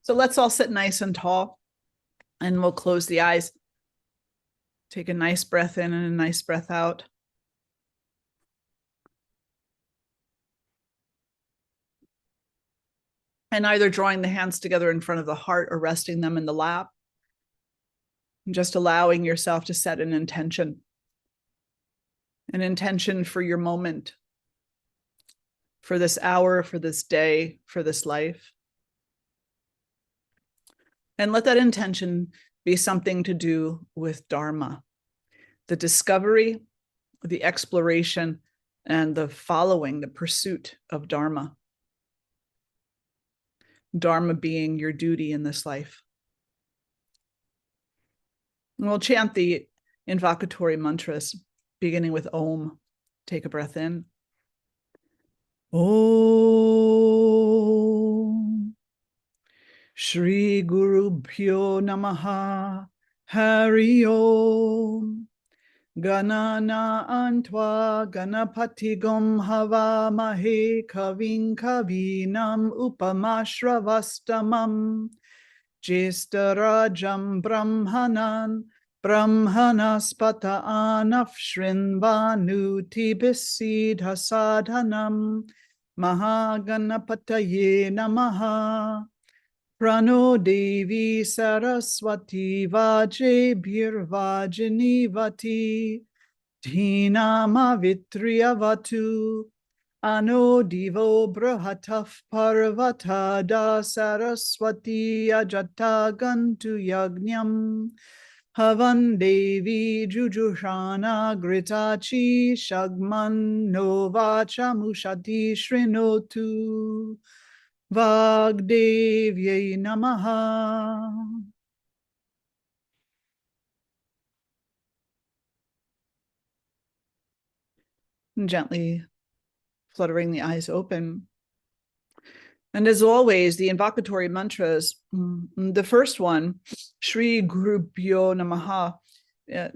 So let's all sit nice and tall, and we'll close the eyes. Take a nice breath in and a nice breath out. And either drawing the hands together in front of the heart or resting them in the lap. And just allowing yourself to set an intention for your moment, for this hour, for this day, for this life. And let that intention be something to do with Dharma, the discovery, the exploration, and the following, the pursuit of Dharma. Dharma being your duty in this life. And we'll chant the invocatory mantras, beginning with Om. Take a breath in. Om. Shri Guru Bhyo Namaha. Hari Om. Ganana Antva Ganapati Gom Hava Mahe Kavin Kavinam Upamashravastamam Jistarajam Brahmanan Brahmanaspata Anafshrinvanuti Bisidha Sadhanam Mahaganapataye Namaha. Prano Devi Saraswati Vajebhir Vajinivati Dhinama Vitriyavatu Ano Divo Brahataf Parvata Saraswati Ajata Gantu Yagnyam Havan Devi Jujushana Gritachi Shagman Novacha Mushati Shrinotu Vagdevyai Namaha. And gently fluttering the eyes open. And as always, the invocatory mantras, the first one, Shri Guru Bhyo Namaha,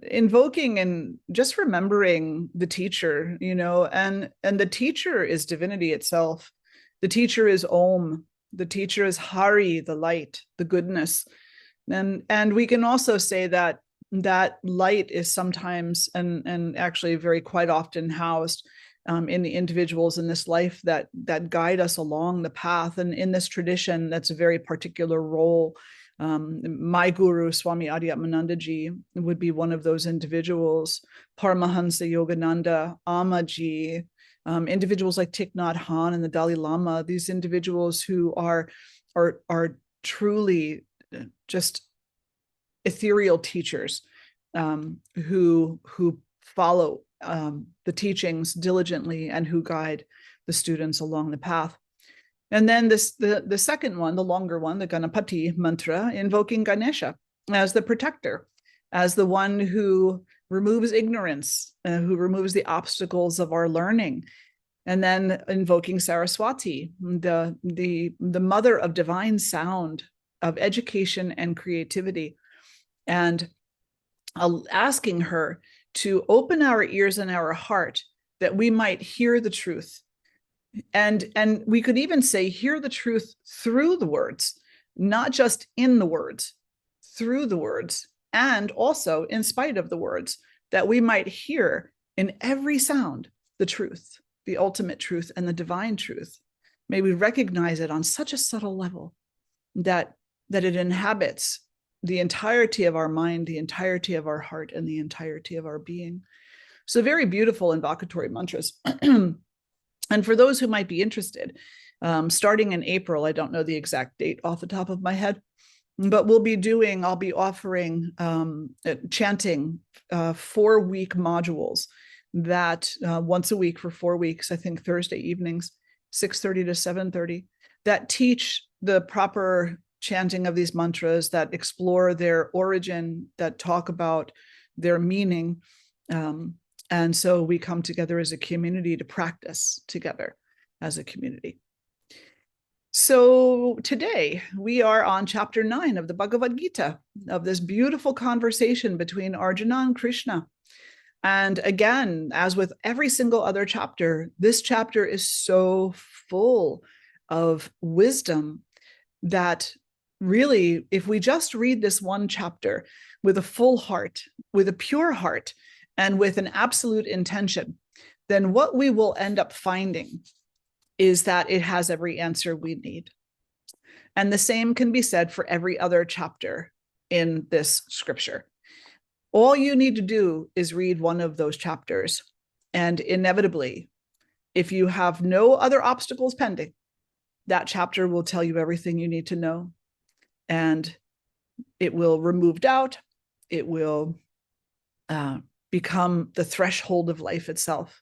invoking and just remembering the teacher, and the teacher is divinity itself. The teacher is Om. The teacher is Hari, the light, the goodness. And we can also say that that light is sometimes and actually very quite often housed in the individuals in this life that guide us along the path. And in this tradition, that's a very particular role. My guru, Swami Adhyatmanandaji, would be one of those individuals. Paramahansa Yogananda, Amaji, individuals like Thich Nhat Hanh and the Dalai Lama, these individuals who are truly just ethereal teachers who follow the teachings diligently and who guide the students along the path. And then the second one, the longer one, the Ganapati mantra, invoking Ganesha as the protector, as the one who removes ignorance, who removes the obstacles of our learning. And then invoking Saraswati, the mother of divine sound, of education and creativity, and asking her to open our ears and our heart that we might hear the truth. And we could even say, hear the truth through the words, not just in the words, through the words, and also in spite of the words, that we might hear in every sound the truth, the ultimate truth and the divine truth. May we recognize it on such a subtle level that it inhabits the entirety of our mind, the entirety of our heart, and the entirety of our being. So very beautiful invocatory mantras. And for those who might be interested, starting in April, I don't know the exact date off the top of my head, but I'll be offering chanting 4-week modules that once a week for 4 weeks, I think Thursday evenings, 6:30 to 7:30, that teach the proper chanting of these mantras, that explore their origin, that talk about their meaning. And so we come together as a community to practice together as a community. So today we are on chapter 9 of the Bhagavad Gita, of this beautiful conversation between Arjuna and Krishna. And again, as with every single other chapter, this chapter is so full of wisdom that really, if we just read this one chapter with a full heart, with a pure heart, and with an absolute intention, then what we will end up finding is that it has every answer we need. And the same can be said for every other chapter in this scripture. All you need to do is read one of those chapters, and inevitably, if you have no other obstacles pending, that chapter will tell you everything you need to know, and it will remove doubt. It will become the threshold of life itself.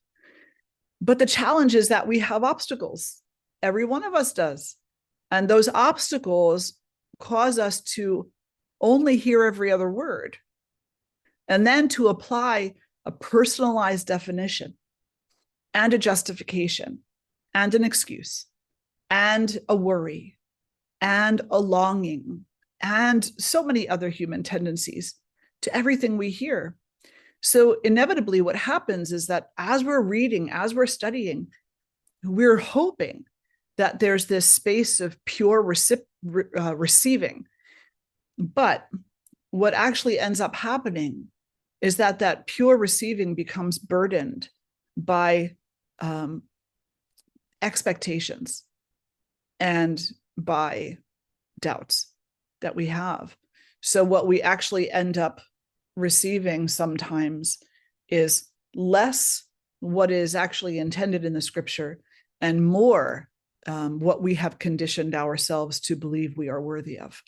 But the challenge is that we have obstacles. Every one of us does. And those obstacles cause us to only hear every other word, and then to apply a personalized definition and a justification and an excuse and a worry and a longing and so many other human tendencies to everything we hear. So inevitably what happens is that as we're reading, as we're studying, we're hoping that there's this space of pure receiving. But what actually ends up happening is that that pure receiving becomes burdened by expectations and by doubts that we have. So what we actually end up receiving sometimes is less what is actually intended in the scripture and more what we have conditioned ourselves to believe we are worthy of.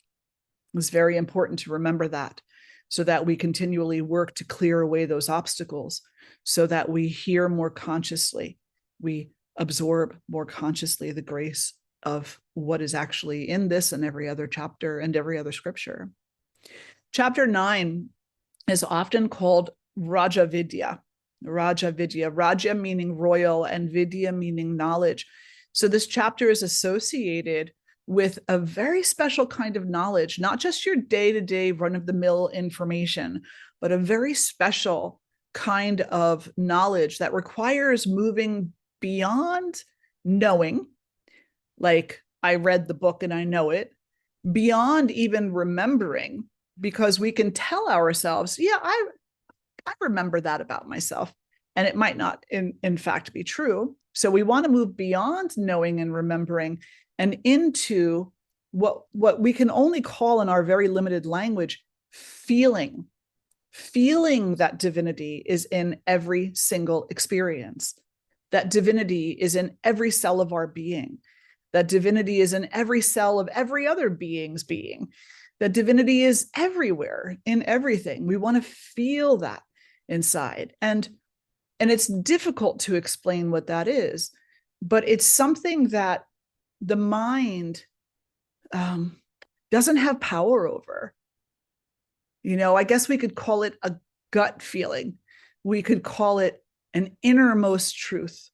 It's very important to remember that, so that we continually work to clear away those obstacles, so that we hear more consciously, we absorb more consciously the grace of what is actually in this and every other chapter and every other scripture. Chapter 9 is often called Raja Vidya. Raja Vidya, Raja meaning royal and Vidya meaning knowledge. So this chapter is associated with a very special kind of knowledge, not just your day-to-day run-of-the-mill information, but a very special kind of knowledge that requires moving beyond knowing, like I read the book and I know it, beyond even remembering, because we can tell ourselves, yeah, I remember that about myself, and it might not in fact be true. So we want to move beyond knowing and remembering and into what we can only call in our very limited language feeling that divinity is in every single experience, that divinity is in every cell of our being, that divinity is in every cell of every other being's being, that divinity is everywhere in everything. We want to feel that inside. And it's difficult to explain what that is, but it's something that the mind doesn't have power over. You know, I guess we could call it a gut feeling. We could call it an innermost truth.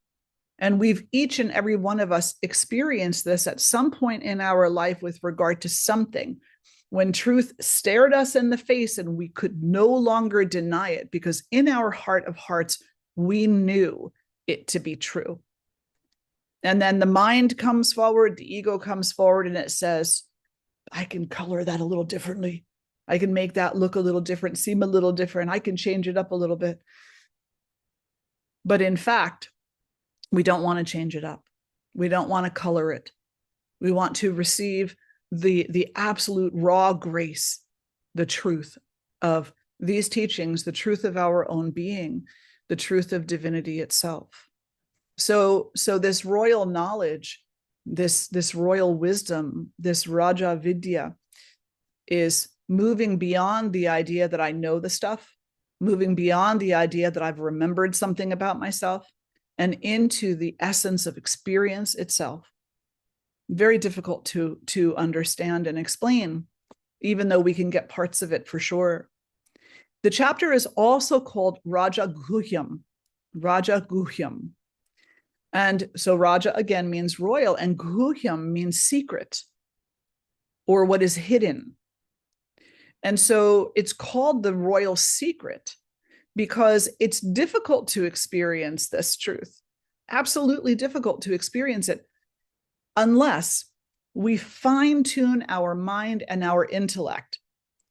And we've each and every one of us experienced this at some point in our life with regard to something, when truth stared us in the face and we could no longer deny it, because in our heart of hearts, we knew it to be true. And then the mind comes forward, the ego comes forward, and it says, I can color that a little differently. I can make that look a little different, seem a little different. I can change it up a little bit. But in fact, we don't want to change it up. We don't want to color it. We want to receive the absolute raw grace, the truth of these teachings, the truth of our own being, the truth of divinity itself. So this royal knowledge, this royal wisdom, this Raja Vidya is moving beyond the idea that I know the stuff, moving beyond the idea that I've remembered something about myself, and into the essence of experience itself. Very difficult to understand and explain, even though we can get parts of it for sure. The chapter is also called Raja Guhyam, Raja Guhyam. And so Raja again means royal, and Guhyam means secret, or what is hidden. And so it's called the royal secret because it's difficult to experience this truth, absolutely difficult to experience it, unless we fine-tune our mind and our intellect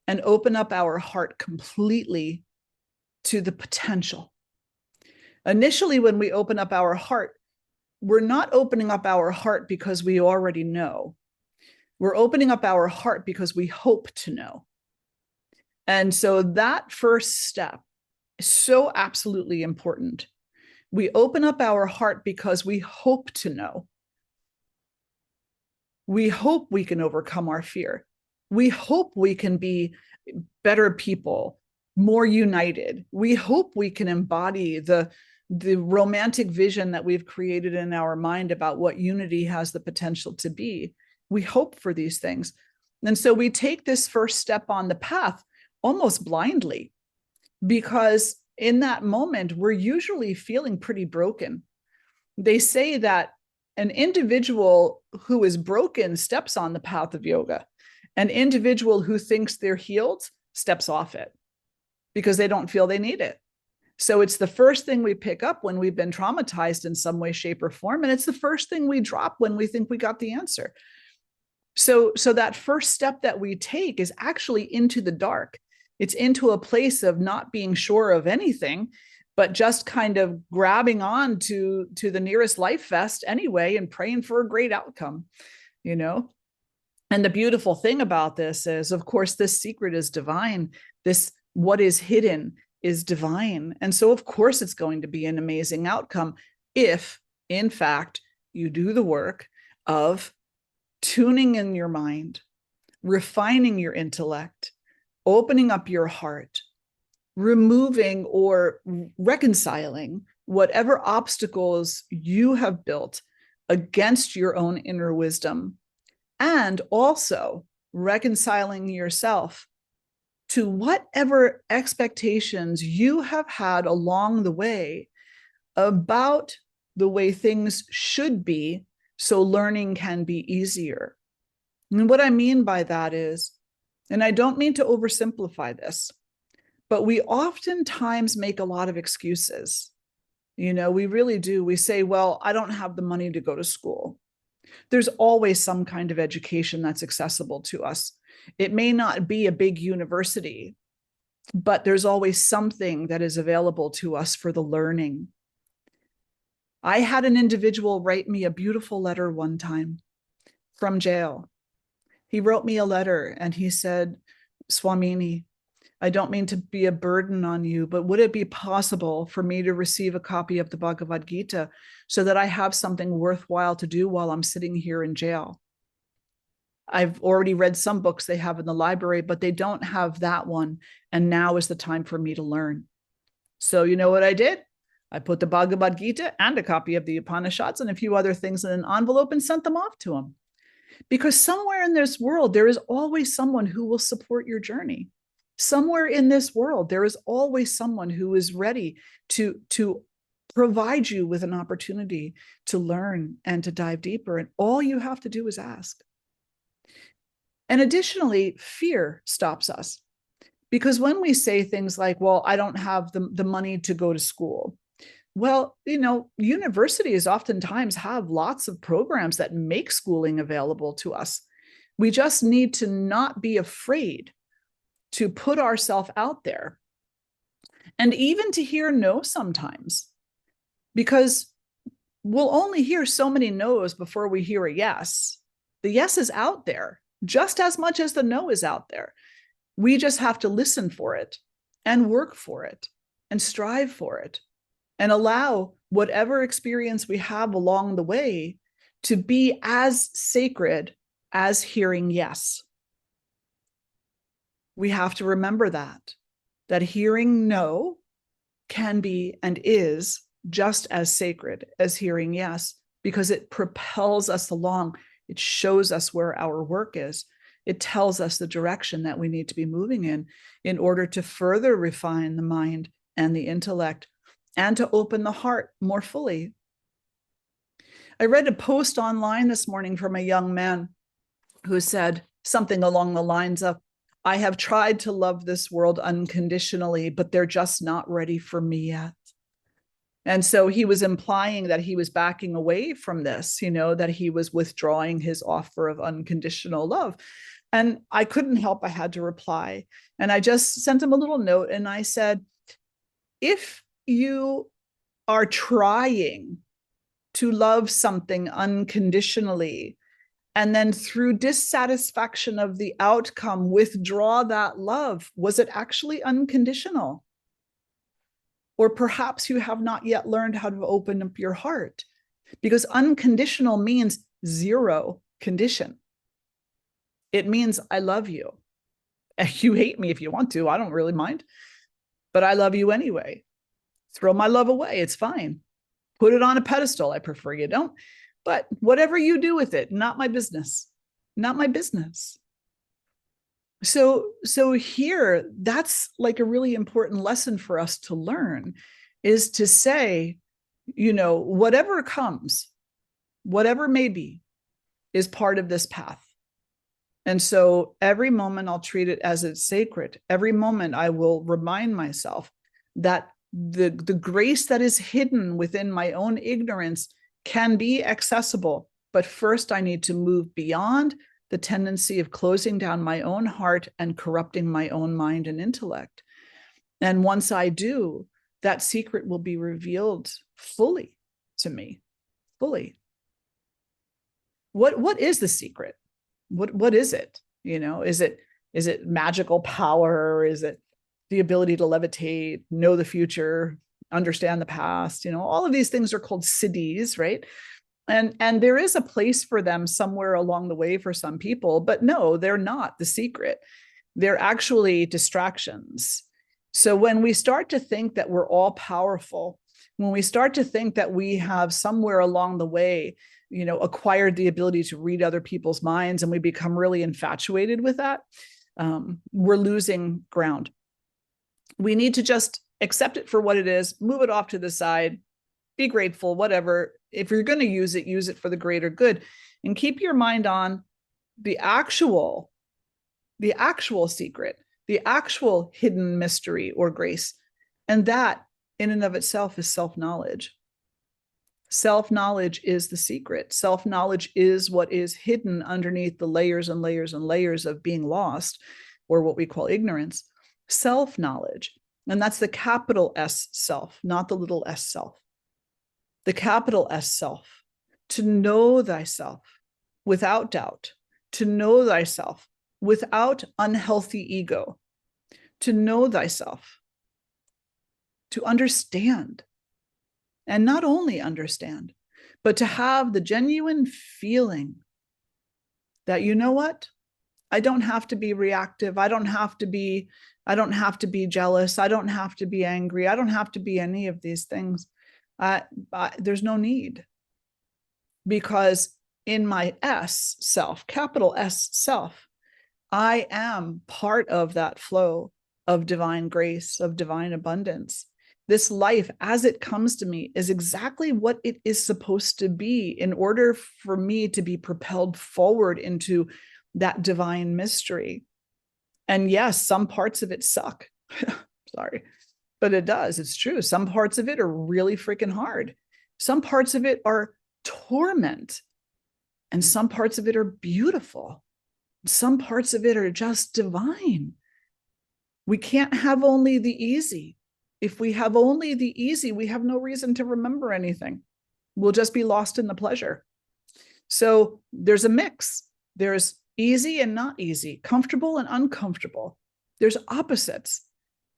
and open up our heart completely to the potential. Initially, when we open up our heart, we're not opening up our heart because we already know. We're opening up our heart because we hope to know. And so that first step is so absolutely important. We open up our heart because we hope to know. We hope we can overcome our fear. We hope we can be better people, more united. We hope we can embody the romantic vision that we've created in our mind about what unity has the potential to be. We hope for these things. And so we take this first step on the path almost blindly, because in that moment, we're usually feeling pretty broken. They say that an individual who is broken steps on the path of yoga. An individual who thinks they're healed steps off it because they don't feel they need it. So it's the first thing we pick up when we've been traumatized in some way, shape, or form. And it's the first thing we drop when we think we got the answer. So that first step that we take is actually into the dark. It's into a place of not being sure of anything, but just kind of grabbing on to the nearest life vest anyway and praying for a great outcome, you know? And the beautiful thing about this is, of course, this secret is divine. This, what is hidden, is divine. And so, of course, it's going to be an amazing outcome if, in fact, you do the work of tuning in your mind, refining your intellect, opening up your heart, removing or reconciling whatever obstacles you have built against your own inner wisdom, and also reconciling yourself to whatever expectations you have had along the way about the way things should be, so learning can be easier. And what I mean by that is, and I don't mean to oversimplify this, but we oftentimes make a lot of excuses. You know, we really do. We say, well, I don't have the money to go to school. There's always some kind of education that's accessible to us. It may not be a big university, but there's always something that is available to us for the learning. I had an individual write me a beautiful letter one time from jail. He wrote me a letter and he said, Swamini, I don't mean to be a burden on you, but would it be possible for me to receive a copy of the Bhagavad Gita so that I have something worthwhile to do while I'm sitting here in jail? I've already read some books they have in the library, but they don't have that one. And now is the time for me to learn. So you know what I did? I put the Bhagavad Gita and a copy of the Upanishads and a few other things in an envelope and sent them off to him. Because somewhere in this world, there is always someone who will support your journey. Somewhere in this world, there is always someone who is ready to provide you with an opportunity to learn and to dive deeper. And all you have to do is ask. And additionally, fear stops us. Because when we say things like, well, I don't have the money to go to school. Well, you know, universities oftentimes have lots of programs that make schooling available to us. We just need to not be afraid to put ourselves out there, and even to hear no sometimes, because we'll only hear so many no's before we hear a yes. The yes is out there just as much as the no is out there. We just have to listen for it and work for it and strive for it and allow whatever experience we have along the way to be as sacred as hearing yes. We have to remember that hearing no can be and is just as sacred as hearing yes, because it propels us along. It shows us where our work is. It tells us the direction that we need to be moving in order to further refine the mind and the intellect and to open the heart more fully. I read a post online this morning from a young man who said something along the lines of, I have tried to love this world unconditionally, but they're just not ready for me yet. And so he was implying that he was backing away from this, that he was withdrawing his offer of unconditional love. And I couldn't help, I had to reply. And I just sent him a little note and I said, if you are trying to love something unconditionally, and then through dissatisfaction of the outcome, withdraw that love, was it actually unconditional? Or perhaps you have not yet learned how to open up your heart, because unconditional means zero condition. It means I love you. You hate me if you want to, I don't really mind, but I love you anyway. Throw my love away, it's fine. Put it on a pedestal, I prefer you don't. But whatever you do with it, not my business. Not my business. So here, that's like a really important lesson for us to learn, is to say, whatever comes, whatever may be, is part of this path. And so every moment I'll treat it as it's sacred. Every moment I will remind myself that the grace that is hidden within my own ignorance can be accessible. But first I need to move beyond the tendency of closing down my own heart and corrupting my own mind and intellect. And once I do, that secret will be revealed fully to me, fully. What is the secret? What is it? Is it magical power? Is it the ability to levitate, know the future, understand the past? All of these things are called siddhis, right? And there is a place for them somewhere along the way for some people, but no, they're not the secret. They're actually distractions. So when we start to think that we're all powerful, when we start to think that we have somewhere along the way, acquired the ability to read other people's minds, and we become really infatuated with that, we're losing ground. We need to just accept it for what it is, move it off to the side, be grateful, whatever. If you're going to use it for the greater good, and keep your mind on the actual secret, the actual hidden mystery or grace. And that in and of itself is self-knowledge. Self-knowledge is the secret. Self-knowledge is what is hidden underneath the layers and layers and layers of being lost, or what we call ignorance. Self-knowledge. And that's the capital S self, not the little s self. The capital S self. To know thyself without doubt. To know thyself without unhealthy ego. To know thyself. To understand. And not only understand, but to have the genuine feeling that, you know what? I don't have to be reactive. I don't have to be jealous. I don't have to be angry. I don't have to be any of these things. There's no need, because in my S self, capital S self, I am part of that flow of divine grace, of divine abundance. This life, as it comes to me, is exactly what it is supposed to be in order for me to be propelled forward into that divine mystery. And yes, some parts of it suck. Sorry, but it does. It's true. Some parts of it are really freaking hard. Some parts of it are torment. And some parts of it are beautiful. Some parts of it are just divine. We can't have only the easy. If we have only the easy, we have no reason to remember anything. We'll just be lost in the pleasure. So there's a mix. There's easy and not easy, comfortable and uncomfortable. There's opposites.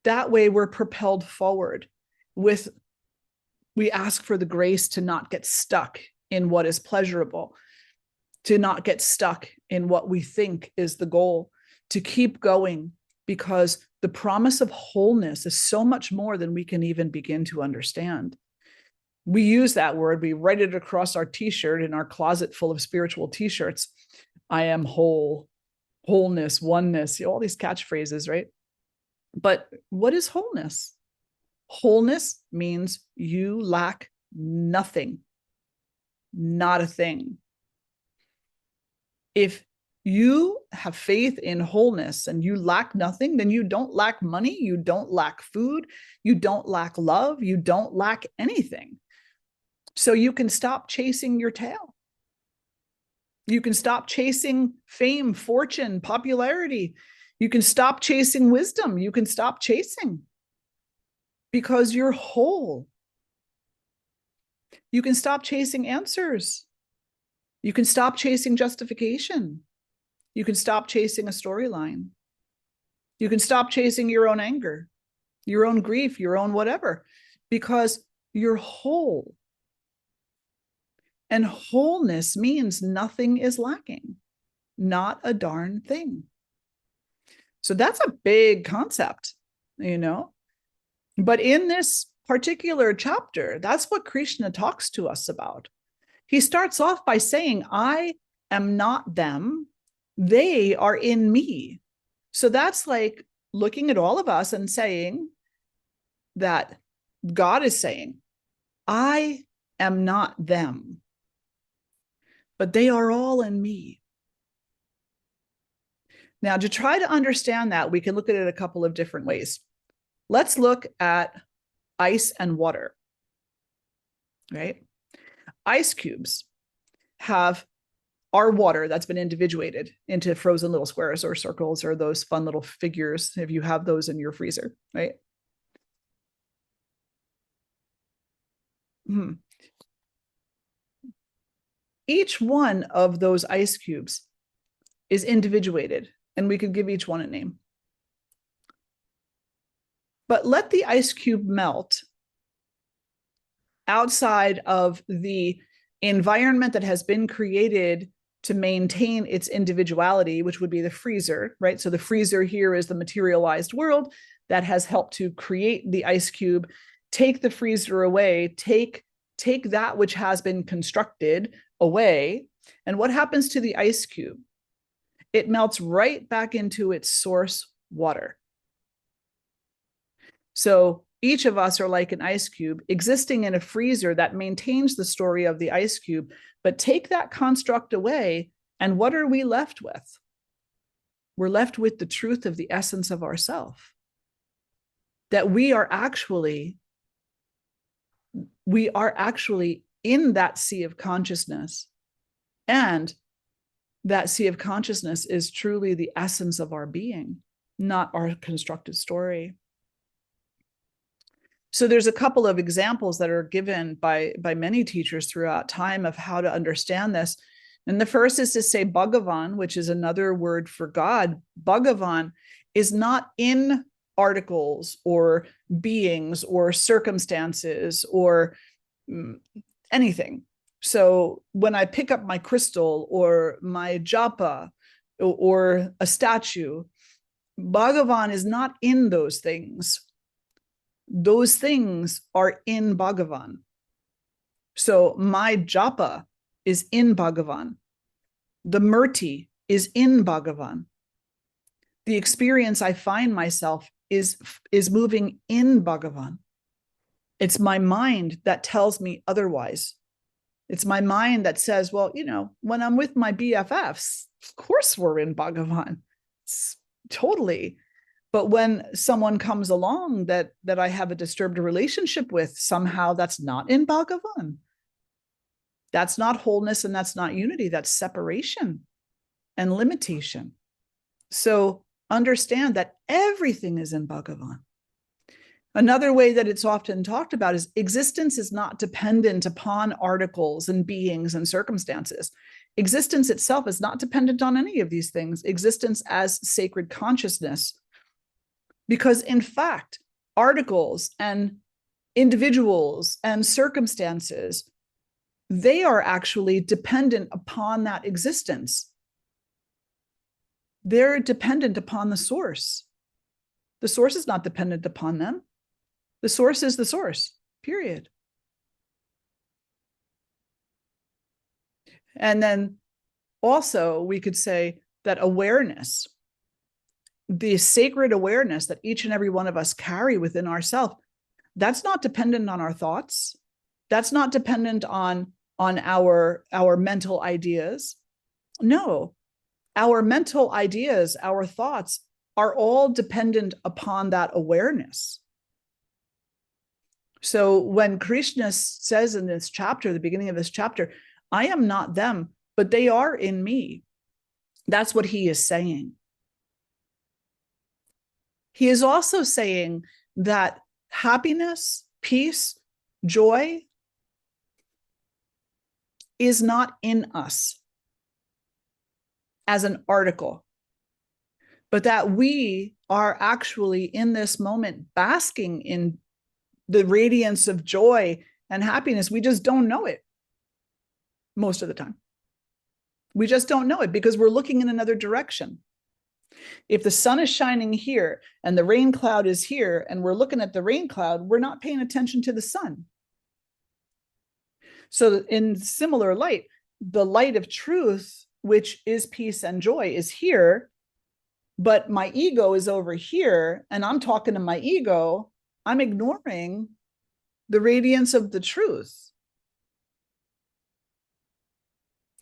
That way we're propelled forward. We ask for the grace to not get stuck in what is pleasurable, to not get stuck in what we think is the goal, to keep going, because the promise of wholeness is so much more than we can even begin to understand. We use that word, we write it across our t-shirt in our closet full of spiritual t-shirts. I am whole, wholeness, oneness, all these catchphrases, right? But what is wholeness? Wholeness means you lack nothing, not a thing. If you have faith in wholeness and you lack nothing, then you don't lack money, you don't lack food, you don't lack love, you don't lack anything. So you can stop chasing your tail. You can stop chasing fame, fortune, popularity. You can stop chasing wisdom. You can stop chasing because you're whole. You can stop chasing answers. You can stop chasing justification. You can stop chasing a storyline. You can stop chasing your own anger, your own grief, your own whatever, because you're whole. And wholeness means nothing is lacking, not a darn thing. So that's a big concept, you know. But in this particular chapter, that's what Krishna talks to us about. He starts off by saying, I am not them, they are in me. So that's like looking at all of us and saying that God is saying, I am not them, but they are all in me. Now, to try to understand that, we can look at it a couple of different ways. Let's look at ice and water, right? Ice cubes are water that's been individuated into frozen little squares or circles or those fun little figures if you have those in your freezer, right? Each one of those ice cubes is individuated, and we could give each one a name. But let the ice cube melt outside of the environment that has been created to maintain its individuality, which would be the freezer, right? So the freezer here is the materialized world that has helped to create the ice cube. Take the freezer away, take that which has been constructed away, and what happens to the ice cube? It melts right back into its source water. So each of us are like an ice cube existing in a freezer that maintains the story of the ice cube, but take that construct away, and what are we left with? We're left with the truth of the essence of ourself, that we are actually in that sea of consciousness, and that sea of consciousness is truly the essence of our being, not our constructed story. So there's a couple of examples that are given by many teachers throughout time of how to understand this. And the first is to say Bhagavan, which is another word for God. Bhagavan is not in articles or beings or circumstances or anything. So when I pick up my crystal or my japa or a statue, Bhagavan is not in those things. Those things are in Bhagavan. So my japa is in Bhagavan. The murti is in Bhagavan. The experience I find myself is moving in Bhagavan. It's my mind that tells me otherwise. It's my mind that says, well, you know, when I'm with my BFFs, of course we're in Bhagavan. It's totally. But when someone comes along that I have a disturbed relationship with, somehow that's not in Bhagavan. That's not wholeness and that's not unity. That's separation and limitation. So understand that everything is in Bhagavan. Another way that it's often talked about is existence is not dependent upon articles and beings and circumstances. Existence itself is not dependent on any of these things. Existence as sacred consciousness. Because in fact, articles and individuals and circumstances, they are actually dependent upon that existence. They're dependent upon the source. The source is not dependent upon them. The source is the source, period. And then also we could say that awareness, the sacred awareness that each and every one of us carry within ourselves, that's not dependent on our thoughts. That's not dependent on our mental ideas. No, our mental ideas, our thoughts are all dependent upon that awareness. So when Krishna says in this chapter, the beginning of this chapter, I am not them, but they are in me. That's what he is saying. He is also saying that happiness, peace, joy is not in us as an article, but that we are actually in this moment basking in the radiance of joy and happiness. We just don't know it most of the time. We just don't know it because we're looking in another direction. If the sun is shining here and the rain cloud is here and we're looking at the rain cloud, we're not paying attention to the sun. So in similar light, the light of truth, which is peace and joy, is here, but my ego is over here and I'm talking to my ego. I'm ignoring the radiance of the truth.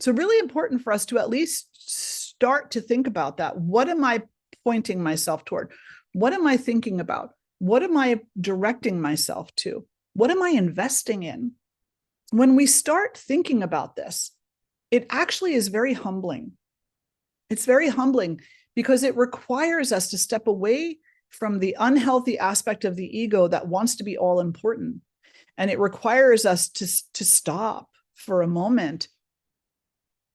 So really important for us to at least start to think about that. What am I pointing myself toward? What am I thinking about? What am I directing myself to? What am I investing in? When we start thinking about this, it actually is very humbling. It's very humbling because it requires us to step away from the unhealthy aspect of the ego that wants to be all important. And it requires us to stop for a moment,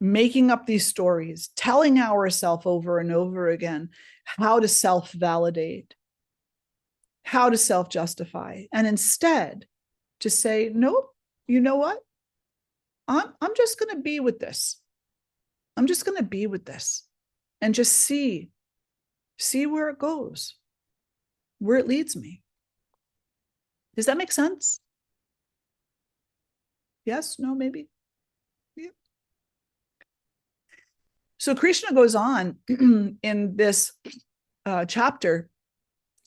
making up these stories, telling ourselves over and over again how to self-validate, how to self-justify, and instead to say, nope, you know what? I'm just going to be with this. I'm just going to be with this and just see where it goes, where it leads me. Does that make sense? Yes? No? Maybe? Yeah. So Krishna goes on in this chapter,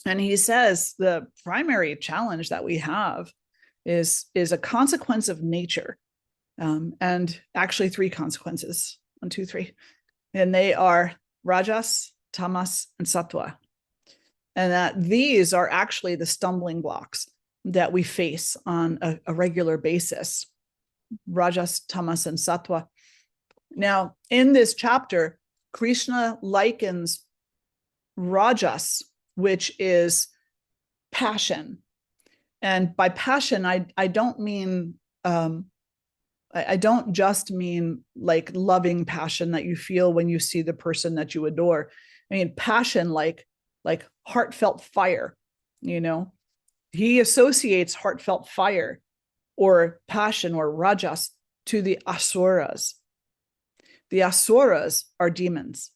and he says the primary challenge that we have is a consequence of nature, and actually 3 consequences. 1, 2, 3, and they are rajas, tamas, and sattva, and that these are actually the stumbling blocks that we face on a regular basis. Rajas, tamas, and sattva. Now, in this chapter, Krishna likens rajas, which is passion. And by passion, I don't mean, I don't just mean like loving passion that you feel when you see the person that you adore. I mean, passion like heartfelt fire, you know. He associates heartfelt fire or passion or rajas to the asuras. The asuras are demons.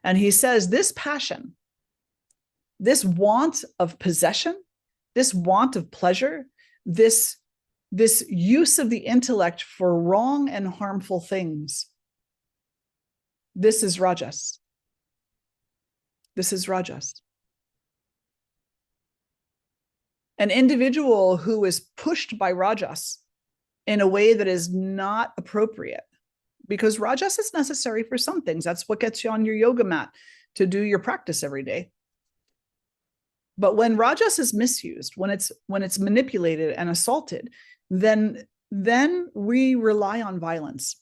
And he says this passion, this want of possession, this want of pleasure, this use of the intellect for wrong and harmful things, this is rajas. This is rajas. An individual who is pushed by rajas in a way that is not appropriate, because rajas is necessary for some things. That's what gets you on your yoga mat to do your practice every day. But when rajas is misused, when it's manipulated and assaulted, then we rely on violence.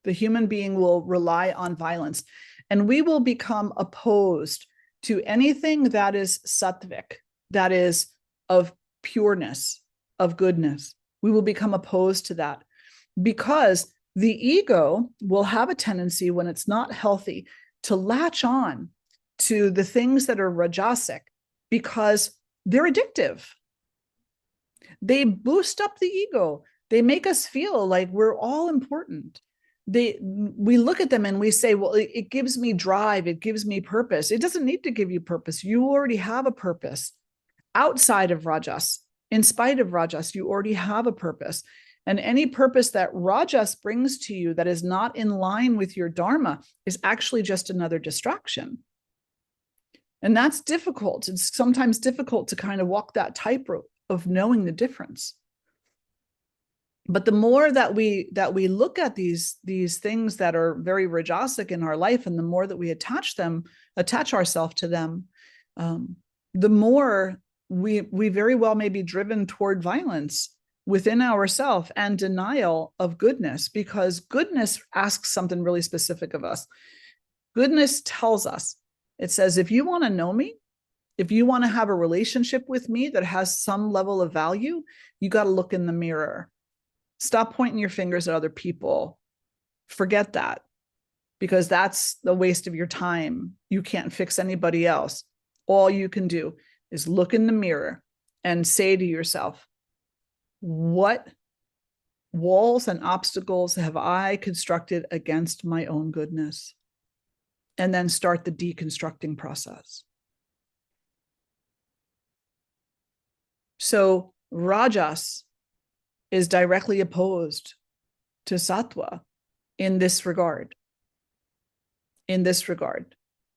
The human being will rely on violence, and we will become opposed to anything that is sattvic, that is of pureness, of goodness. We will become opposed to that because the ego will have a tendency, when it's not healthy, to latch on to the things that are rajasic because they're addictive. They boost up the ego. They make us feel like we're all important. We look at them and we say, well, it gives me drive. It gives me purpose. It doesn't need to give you purpose. You already have a purpose outside of rajas. In spite of rajas, you already have a purpose. And any purpose that rajas brings to you that is not in line with your dharma is actually just another distraction. And that's difficult. It's sometimes difficult to kind of walk that tightrope of knowing the difference. But the more that we look at these things that are very rajasic in our life, and the more that we attach ourselves to them, the more we very well may be driven toward violence within ourselves and denial of goodness, because goodness asks something really specific of us. Goodness tells us, it says, if you want to know me, if you want to have a relationship with me that has some level of value, you got to look in the mirror. Stop pointing your fingers at other people. Forget that, because that's the waste of your time. You can't fix anybody else. All you can do is look in the mirror and say to yourself, what walls and obstacles have I constructed against my own goodness? And then start the deconstructing process. So Rajas is directly opposed to Sattva in this regard.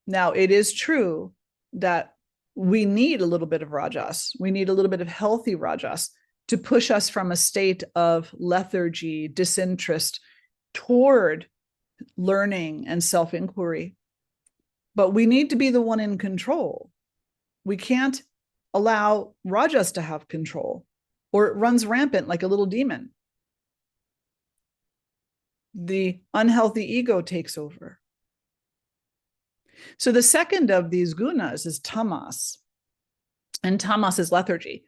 Now, it is true that we need a little bit of Rajas. We need a little bit of healthy Rajas to push us from a state of lethargy, disinterest, toward learning and self-inquiry. But we need to be the one in control. We can't allow Rajas to have control, or it runs rampant like a little demon. The unhealthy ego takes over. So the second of these gunas is tamas, and tamas is lethargy,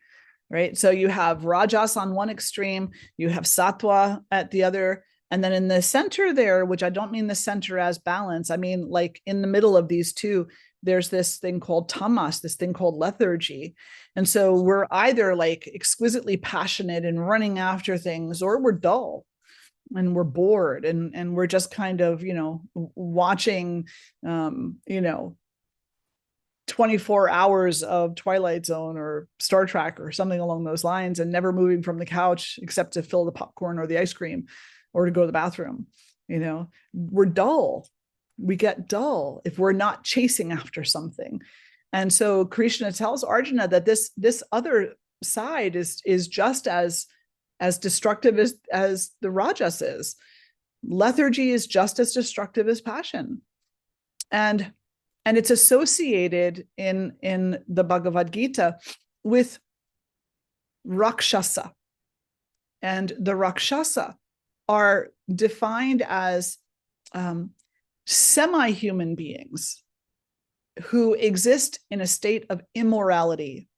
right? So you have Rajas on one extreme, you have sattva at the other, and then in the center there, which I don't mean the center as balance, I mean like in the middle of these two, there's this thing called tamas, this thing called lethargy. And so we're either like exquisitely passionate and running after things, or we're dull and we're bored, and we're just kind of, watching, 24 hours of Twilight Zone or Star Trek or something along those lines, and never moving from the couch except to fill the popcorn or the ice cream or to go to the bathroom. We're dull. We get dull if we're not chasing after something. And so Krishna tells Arjuna that this other side is just as destructive as the Rajas is. Lethargy is just as destructive as passion. And it's associated in the Bhagavad Gita with Rakshasa. And the Rakshasa are defined as semi-human beings who exist in a state of immorality.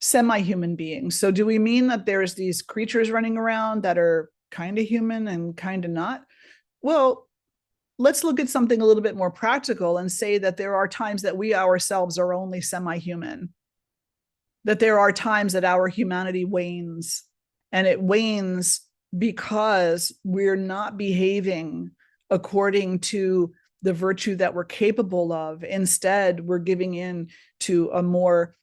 Semi-human beings. So do we mean that there's these creatures running around that are kind of human and kind of not? Well, let's look at something a little bit more practical and say that there are times that we ourselves are only semi-human, that there are times that our humanity wanes, and it wanes because we're not behaving according to the virtue that we're capable of. Instead, we're giving in to a more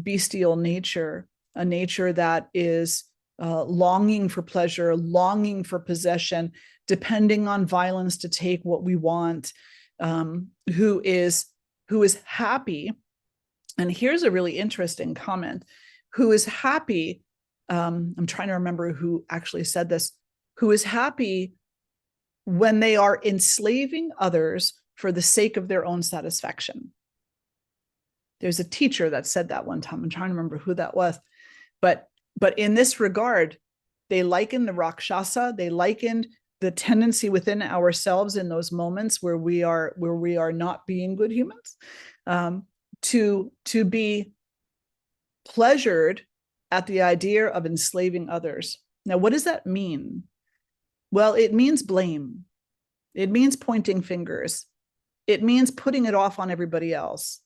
bestial nature, a nature that is longing for pleasure, longing for possession, depending on violence to take what we want, who is happy. And here's a really interesting comment: who is happy, I'm trying to remember who actually said this, who is happy when they are enslaving others for the sake of their own satisfaction. There's a teacher that said that one time. I'm trying to remember who that was. But in this regard, they likened the Rakshasa, they likened the tendency within ourselves in those moments where we are not being good humans, to be pleasured at the idea of enslaving others. Now, what does that mean? Well, it means blame. It means pointing fingers. It means putting it off on everybody else.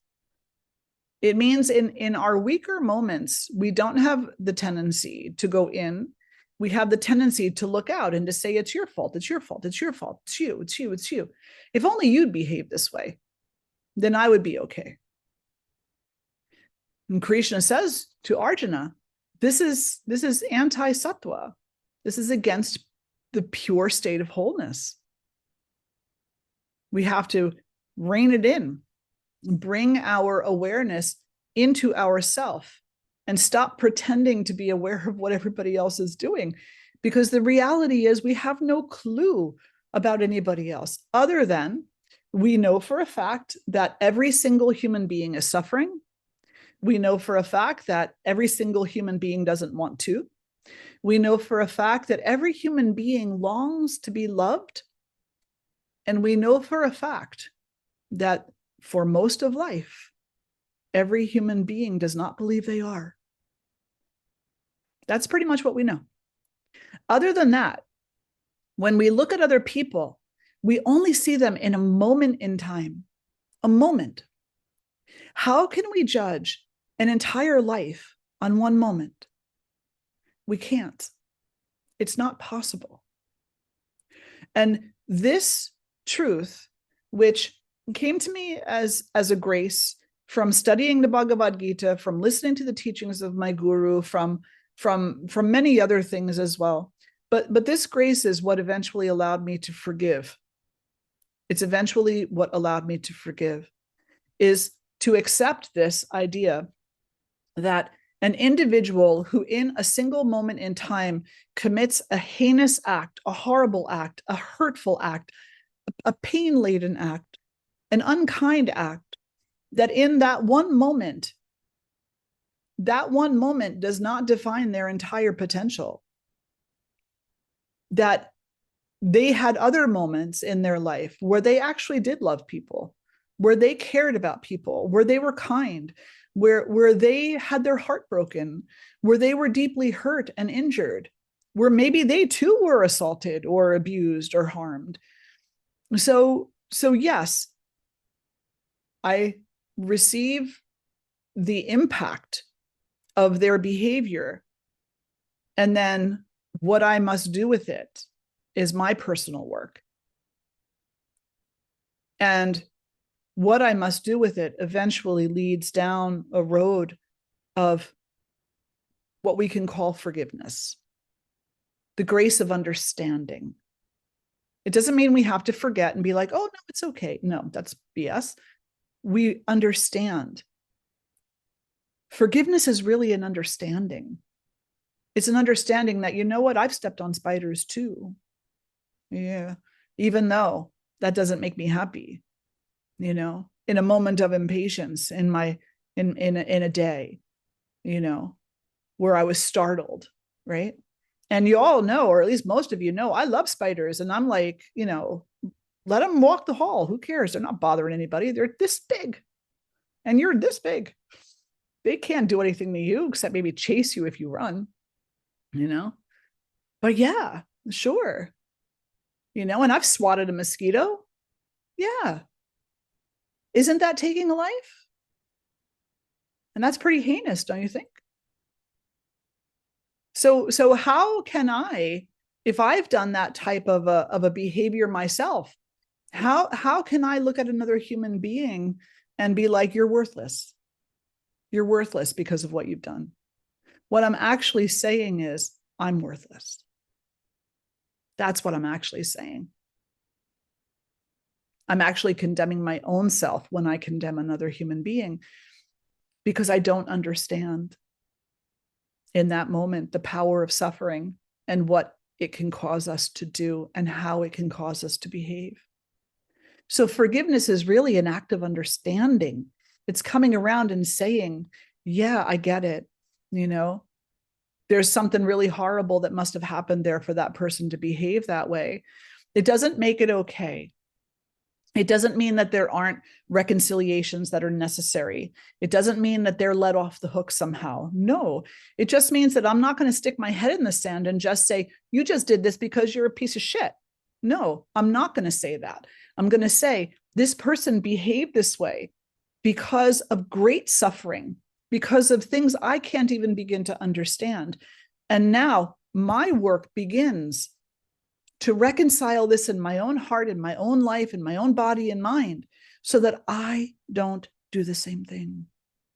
It means in our weaker moments, we don't have the tendency to go in. We have the tendency to look out and to say, it's your fault, it's your fault, it's your fault, it's you, it's you, it's you. If only you'd behave this way, then I would be okay. And Krishna says to Arjuna, this is anti-sattva. This is against the pure state of wholeness. We have to rein it in, bring our awareness into ourself, and stop pretending to be aware of what everybody else is doing. Because the reality is we have no clue about anybody else, other than we know for a fact that every single human being is suffering. We know for a fact that every single human being doesn't want to. We know for a fact that every human being longs to be loved. And we know for a fact that for most of life, every human being does not believe they are. That's pretty much what we know. Other than that, when we look at other people, we only see them in a moment in time, a moment. How can we judge an entire life on one moment? We can't. It's not possible. And this truth, which came to me as a grace from studying the Bhagavad Gita, from listening to the teachings of my guru, from many other things as well. But this grace is what eventually allowed me to forgive. It's eventually what allowed me to forgive, is to accept this idea that an individual who in a single moment in time commits a heinous act, a horrible act, a hurtful act, a pain-laden act, an unkind act, that in that one moment does not define their entire potential. That they had other moments in their life where they actually did love people, where they cared about people, where they were kind, where they had their heart broken, where they were deeply hurt and injured, where maybe they too were assaulted or abused or harmed. So yes, I receive the impact of their behavior, and then what I must do with it is my personal work. And what I must do with it eventually leads down a road of what we can call forgiveness, the grace of understanding. It doesn't mean we have to forget and be like, oh, no, it's okay. No, that's BS. We understand. Forgiveness is really an understanding. It's an understanding that, you know what, I've stepped on spiders too. Yeah, even though that doesn't make me happy, in a moment of impatience in a day, where I was startled, right? And you all know, or at least most of you know, I love spiders, and I'm like, let them walk the hall. Who cares? They're not bothering anybody. They're this big, and you're this big. They can't do anything to you except maybe chase you if you run, But yeah, sure. And I've swatted a mosquito. Yeah. Isn't that taking a life? And that's pretty heinous, don't you think? So how can I, if I've done that type of a behavior myself, how can I look at another human being and be like, you're worthless? You're worthless because of what you've done. What I'm actually saying is, I'm worthless. That's what I'm actually saying. I'm actually condemning my own self when I condemn another human being, because I don't understand in that moment the power of suffering and what it can cause us to do and how it can cause us to behave. So forgiveness is really an act of understanding. It's coming around and saying, yeah, I get it. There's something really horrible that must have happened there for that person to behave that way. It doesn't make it okay. It doesn't mean that there aren't reconciliations that are necessary. It doesn't mean that they're let off the hook somehow. No, it just means that I'm not going to stick my head in the sand and just say, you just did this because you're a piece of shit. No, I'm not going to say that. I'm going to say, this person behaved this way because of great suffering, because of things I can't even begin to understand. And now my work begins to reconcile this in my own heart, in my own life, in my own body and mind, so that I don't do the same thing.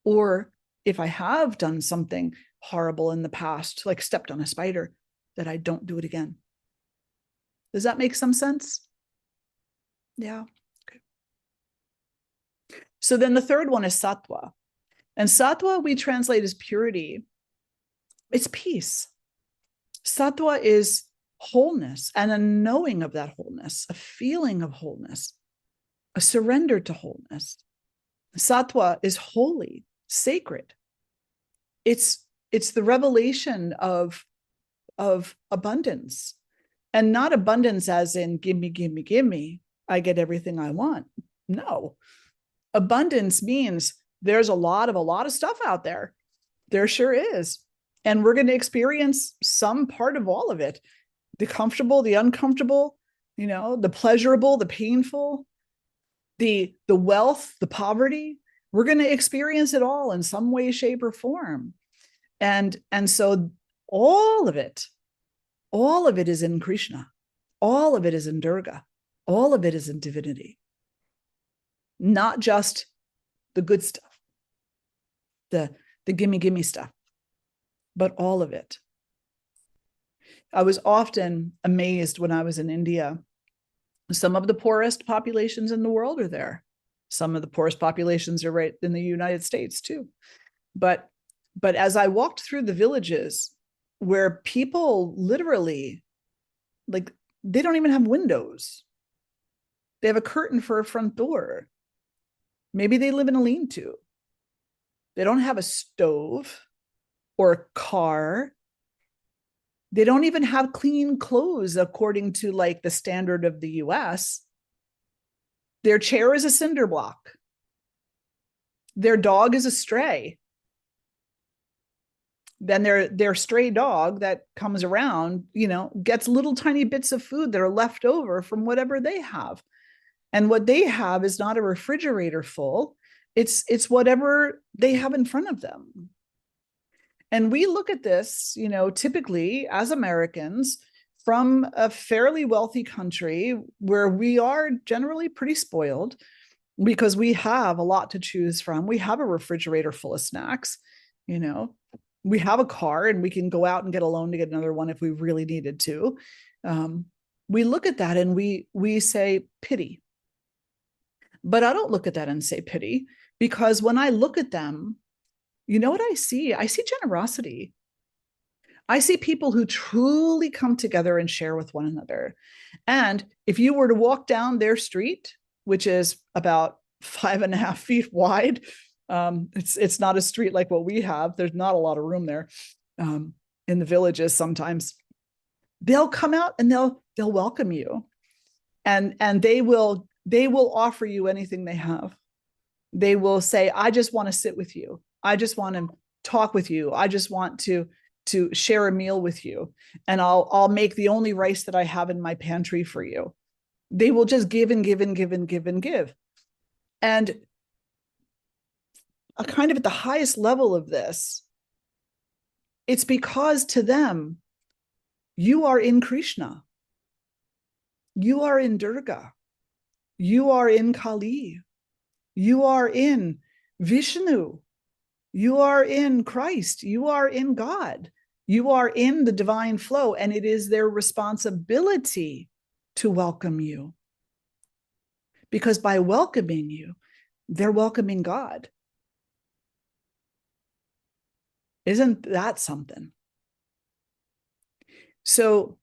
Or if I have done something horrible in the past, like stepped on a spider, that I don't do it again. Does that make some sense? Yeah. Okay. So then the third one is sattva. And sattva we translate as purity. It's peace. Sattva is wholeness and a knowing of that wholeness, a feeling of wholeness, a surrender to wholeness. Sattva is holy, sacred. It's the revelation of abundance, and not abundance as in give me, give me, give me. I get everything I want. No, abundance means there's a lot of stuff out there. There sure is. And we're going to experience some part of all of it. The comfortable, the uncomfortable, the pleasurable, the painful, the wealth, the poverty. We're going to experience it all in some way, shape, or form. And so all of it is in Krishna. All of it is in Durga. All of it is in divinity. Not just the good stuff, the gimme, gimme stuff, but all of it. I was often amazed when I was in India. Some of the poorest populations in the world are there. Some of the poorest populations are right in the United States too. But as I walked through the villages where people literally, like, they don't even have windows. They have a curtain for a front door. Maybe they live in a lean-to. They don't have a stove or a car. They don't even have clean clothes according to like the standard of the US. Their chair is a cinder block. Their dog is a stray. Then their stray dog that comes around, gets little tiny bits of food that are left over from whatever they have. And what they have is not a refrigerator full. It's whatever they have in front of them. And we look at this, typically as Americans from a fairly wealthy country where we are generally pretty spoiled because we have a lot to choose from. We have a refrigerator full of snacks, we have a car and we can go out and get a loan to get another one if we really needed to. We look at that and we say pity. But I don't look at that and say pity, because when I look at them, you know what I see? I see generosity. I see people who truly come together and share with one another. And if you were to walk down their street, which is about 5.5 feet wide, it's not a street like what we have. There's not a lot of room there. In the villages, sometimes they'll come out and they'll welcome you, and they will offer you anything they have. They will say, I just want to sit with you. I just want to talk with you. I just want to share a meal with you. And I'll make the only rice that I have in my pantry for you. They will just give and give and give and give and give. And a kind of at the highest level of this, it's because to them, you are in Krishna. You are in Durga. You are in Kali. You are in Vishnu. You are in Christ. You are in God. You are in the divine flow, and it is their responsibility to welcome you. Because by welcoming you, they're welcoming God. Isn't that something? So,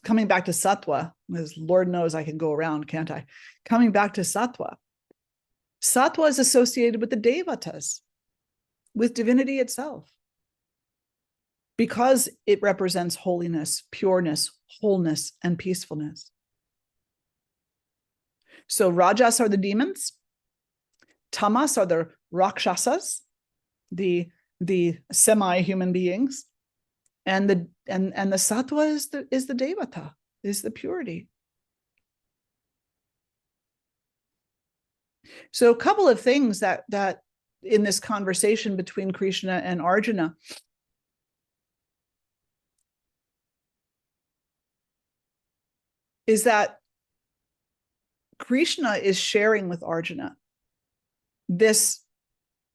coming back to sattva, as Lord knows I can go around, can't I? Coming back to sattva. Sattva is associated with the devatas, with divinity itself, because it represents holiness, pureness, wholeness, and peacefulness. So rajas are the demons, tamas are the rakshasas, the semi-human beings, and the sattva is the devata, is the purity. So a couple of things that in this conversation between Krishna and Arjuna, is that Krishna is sharing with Arjuna this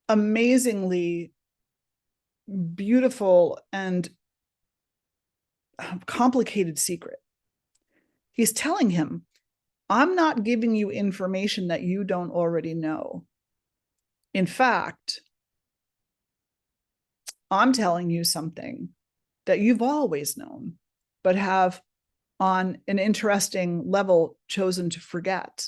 amazingly beautiful and complicated secret. He's telling him I'm not giving you information that you don't already know. In fact, I'm telling you something that you've always known, but have on an interesting level chosen to forget.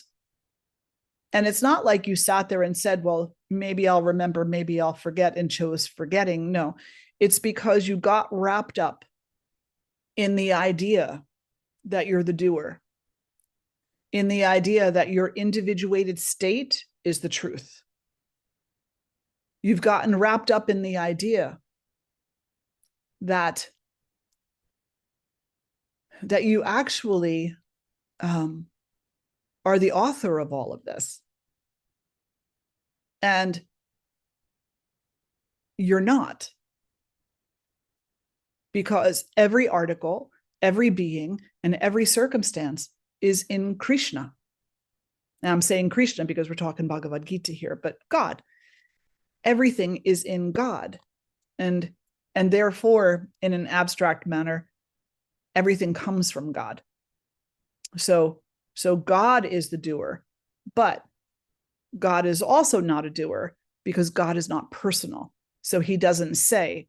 And it's not like you sat there and said, well, maybe I'll remember, maybe I'll forget, and chose forgetting. No, it's because you got wrapped up in the idea that you're the doer, in the idea that your individuated state is the truth. You've gotten wrapped up in the idea that you actually are the author of all of this. And you're not. Because every article, every being, and every circumstance is in Krishna. Now I'm saying Krishna because we're talking Bhagavad Gita here, but God. Everything is in God. And therefore, in an abstract manner, everything comes from God. So God is the doer, but God is also not a doer because God is not personal. So he doesn't say,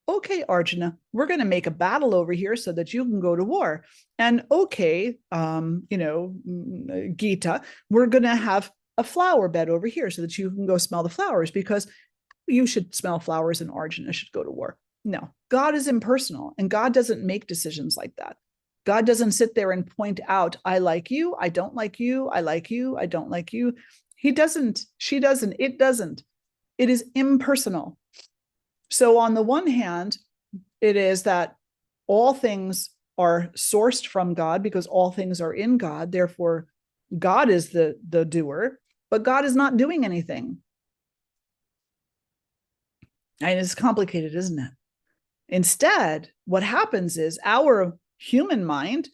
okay, Arjuna, we're going to make a battle over here so that you can go to war. And okay, Gita, we're going to have a flower bed over here so that you can go smell the flowers because you should smell flowers and Arjuna should go to war. No, God is impersonal and God doesn't make decisions like that. God doesn't sit there and point out, I like you, I don't like you, I like you, I don't like you. He doesn't, she doesn't, it doesn't. It is impersonal. So on the one hand, it is that all things are sourced from God because all things are in God. Therefore, God is the doer, but God is not doing anything. And it's complicated, isn't it? Instead, what happens is our human mind,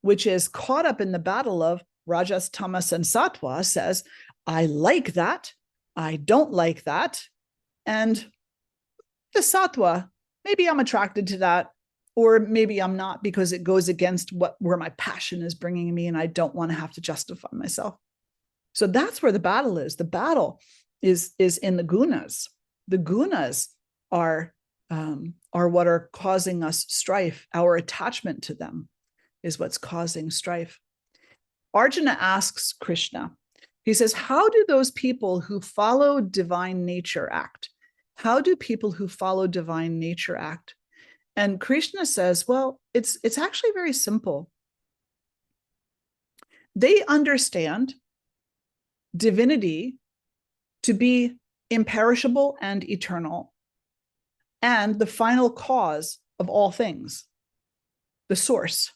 which is caught up in the battle of Rajas, Tamas, and Sattva, says, I like that, I don't like that, and the Sattva, maybe I'm attracted to that, or maybe I'm not because it goes against where my passion is bringing me and I don't want to have to justify myself. So that's where the battle is. The battle is in the gunas. The gunas are what are causing us strife. Our attachment to them is what's causing strife. Arjuna asks Krishna, he says, how do those people who follow divine nature act? How do people who follow divine nature act? And Krishna says, well, it's actually very simple. They understand divinity to be imperishable and eternal, and the final cause of all things, the source.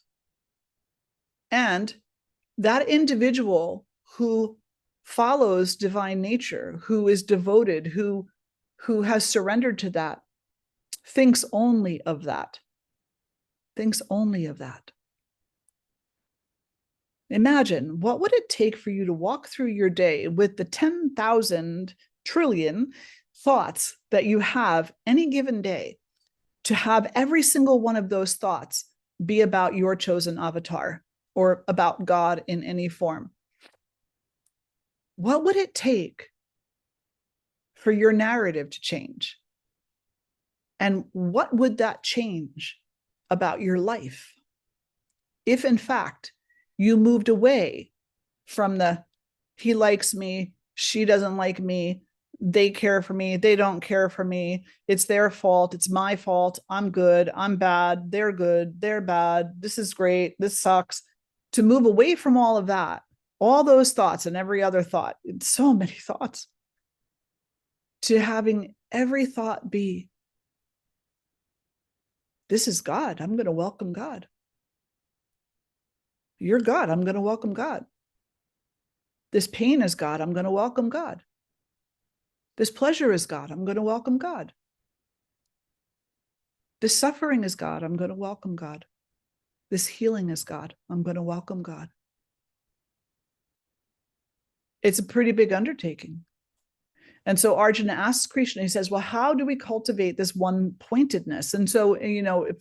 And that individual who follows divine nature, who is devoted, who has surrendered to that, thinks only of that. Thinks only of that. Imagine, what would it take for you to walk through your day with the 10,000 trillion thoughts that you have any given day, to have every single one of those thoughts be about your chosen avatar or about God in any form? What would it take for your narrative to change? And what would that change about your life if, in fact, you moved away from the he likes me, she doesn't like me, they care for me, they don't care for me, it's their fault, it's my fault, I'm good, I'm bad, they're bad, this is great, this sucks, to move away from all of that, all those thoughts and every other thought, so many thoughts, to having every thought be, this is God, I'm going to welcome God. You're God, I'm going to welcome God. This pain is God, I'm going to welcome God. This pleasure is God, I'm going to welcome God. This suffering is God, I'm going to welcome God. This healing is God, I'm going to welcome God. It's a pretty big undertaking. And so Arjuna asks Krishna, he says, well, how do we cultivate this one pointedness? And so,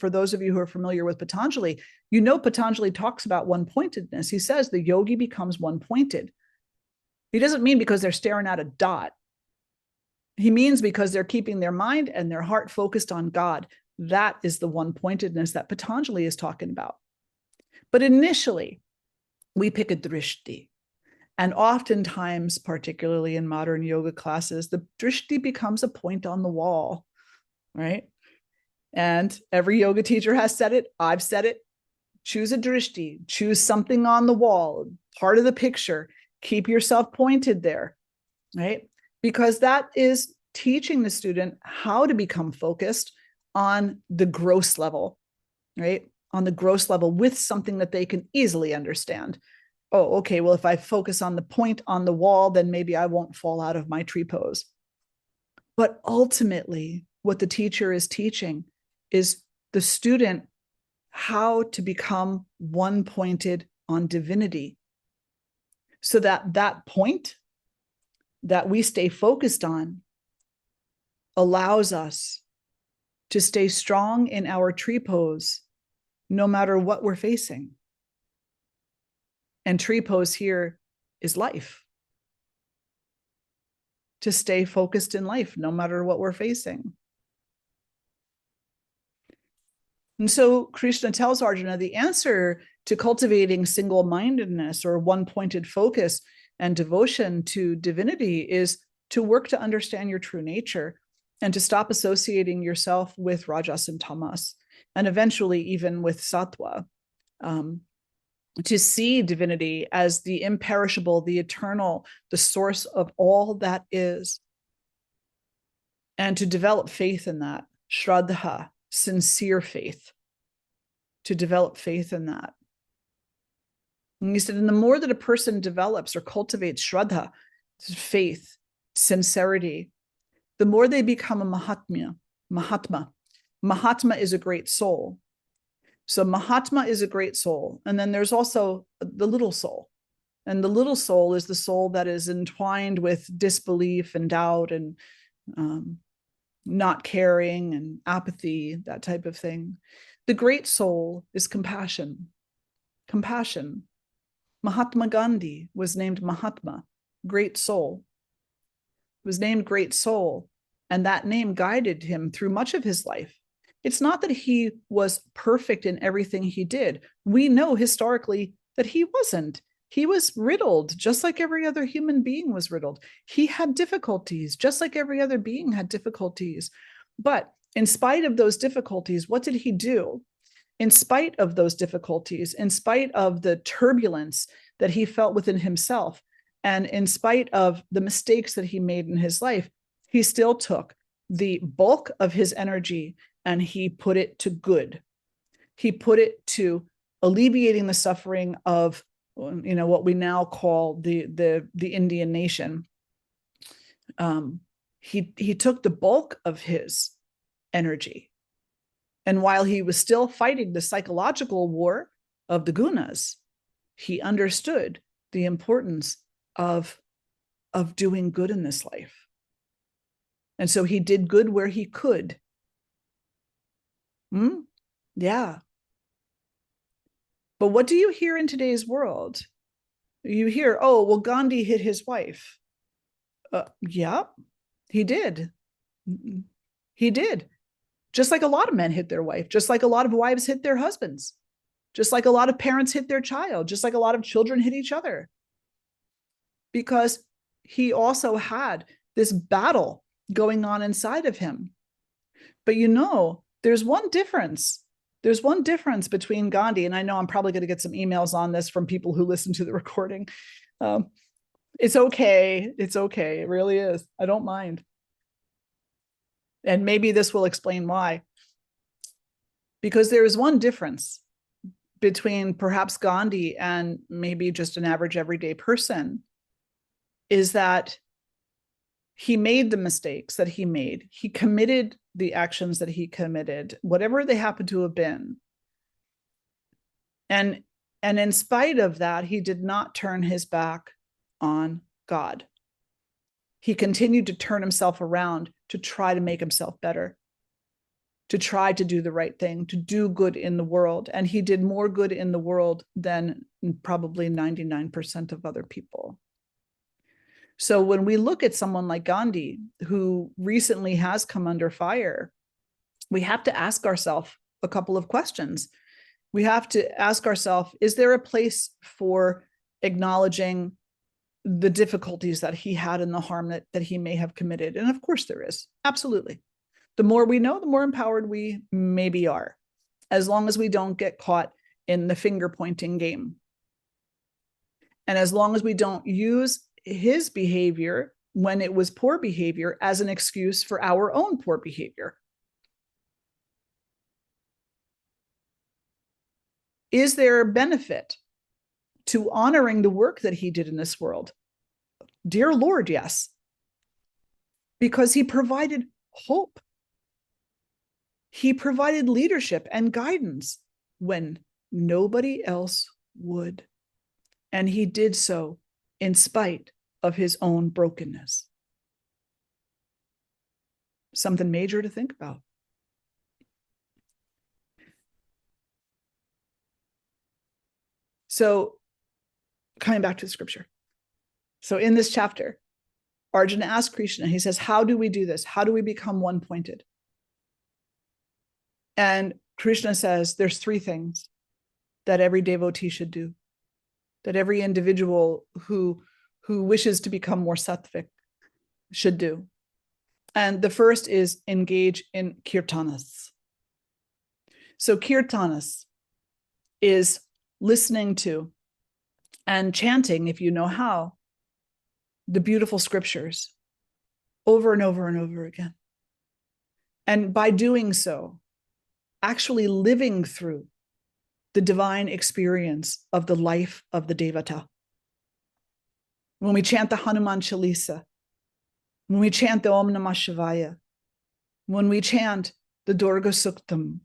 for those of you who are familiar with Patanjali, Patanjali talks about one pointedness. He says the yogi becomes one pointed. He doesn't mean because they're staring at a dot. He means because they're keeping their mind and their heart focused on God. That is the one pointedness that Patanjali is talking about. But initially, we pick a drishti. And oftentimes, particularly in modern yoga classes, the drishti becomes a point on the wall, right? And every yoga teacher has said it. I've said it. Choose a drishti. Choose something on the wall, part of the picture. Keep yourself pointed there, right? Because that is teaching the student how to become focused on the gross level, right? On the gross level with something that they can easily understand. Oh, okay, well, if I focus on the point on the wall, then maybe I won't fall out of my tree pose. But ultimately, what the teacher is teaching is the student how to become one-pointed on divinity, so that that point that we stay focused on allows us to stay strong in our tree pose, no matter what we're facing. And tree pose here is life. To stay focused in life, no matter what we're facing. And so Krishna tells Arjuna the answer to cultivating single-mindedness or one-pointed focus and devotion to divinity is to work to understand your true nature and to stop associating yourself with rajas and tamas, and eventually even with sattva. To see divinity as the imperishable, the eternal, the source of all that is, and to develop faith in that, shraddha, sincere faith, to develop faith in that. And he said, and the more that a person develops or cultivates shraddha, faith, sincerity, the more they become a Mahatma. Mahatma is a great soul. So Mahatma is a great soul. And then there's also the little soul. And the little soul is the soul that is entwined with disbelief and doubt and not caring and apathy, that type of thing. The great soul is compassion. Compassion. Mahatma Gandhi was named Mahatma, great soul. Was named great soul, and that name guided him through much of his life. It's not that he was perfect in everything he did. We know historically that he wasn't. He was riddled, just like every other human being was riddled. He had difficulties, just like every other being had difficulties. But in spite of those difficulties, what did he do? In spite of those difficulties, in spite of the turbulence that he felt within himself, and in spite of the mistakes that he made in his life, he still took the bulk of his energy and he put it to good. He put it to alleviating the suffering of, what we now call the Indian nation. He took the bulk of his energy. And while he was still fighting the psychological war of the gunas, he understood the importance of doing good in this life. And so he did good where he could. Yeah. But what do you hear in today's world? You hear, oh, well, Gandhi hit his wife. Yeah, he did. He did. Just like a lot of men hit their wife, just like a lot of wives hit their husbands, just like a lot of parents hit their child, just like a lot of children hit each other. Because he also had this battle going on inside of him. But there's one difference. There's one difference between Gandhi, and I know I'm probably going to get some emails on this from people who listen to the recording. It's okay. It's okay. It really is. I don't mind. And maybe this will explain why. Because there is one difference between perhaps Gandhi and maybe just an average everyday person, is that he made the mistakes that he made. He committed the actions that he committed, whatever they happen to have been. And in spite of that, he did not turn his back on God. he continued to turn himself around to try to make himself better, to try to do the right thing, to do good in the world. And he did more good in the world than probably 99% of other people. So when we look at someone like Gandhi, who recently has come under fire, we have to ask ourselves a couple of questions. We have to ask ourselves, is there a place for acknowledging the difficulties that he had and the harm that he may have committed? And of course there is, absolutely. The more we know, the more empowered we maybe are, as long as we don't get caught in the finger pointing game. And as long as we don't use his behavior when it was poor behavior as an excuse for our own poor behavior. Is there a benefit to honoring the work that he did in this world? Dear Lord, yes. Because he provided hope. He provided leadership and guidance when nobody else would. And he did so in spite of his own brokenness. Something major to think about. So, coming back to the scripture. So in this chapter, Arjuna asks Krishna, he says, how do we do this? How do we become one-pointed? And Krishna says, there's three things that every devotee should do, that every individual who wishes to become more sattvic should do. And the first is engage in kirtanas. So kirtanas is listening to and chanting, if you know how, the beautiful scriptures over and over and over again. And by doing so, actually living through the divine experience of the life of the Devata. When we chant the Hanuman Chalisa, when we chant the Om Namah Shivaya, when we chant the Durga Suktam,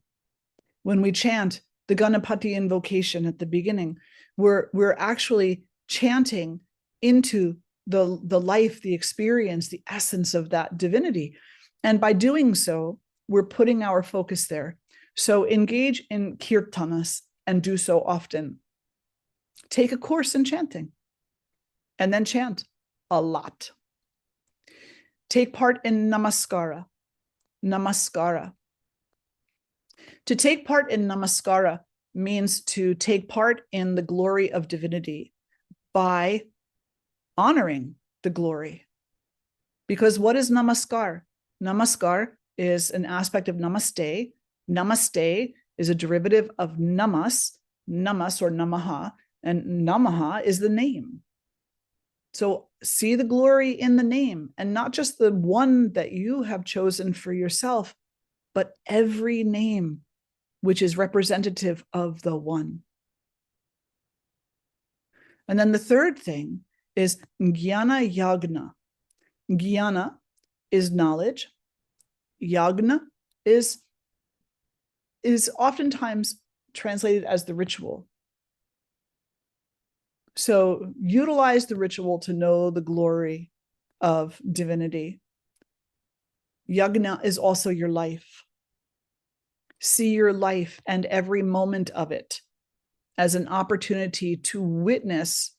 when we chant the Ganapati invocation at the beginning, we're actually chanting into the life, the experience, the essence of that divinity. And by doing so, we're putting our focus there. So engage in kirtanas and do so often. Take a course in chanting and then chant a lot. Take part in namaskara. Namaskara. To take part in namaskara means to take part in the glory of divinity by honoring the glory. Because what is namaskar? Namaskar is an aspect of namaste. Namaste is a derivative of namas or namaha, and namaha is the name. So see the glory in the name, and not just the one that you have chosen for yourself, but every name which is representative of the one. And then the third thing is jnana yagna. Jnana is knowledge. Yagna is oftentimes translated as the ritual. So utilize the ritual to know the glory of divinity. Yagna is also your life. See your life and every moment of it as an opportunity to witness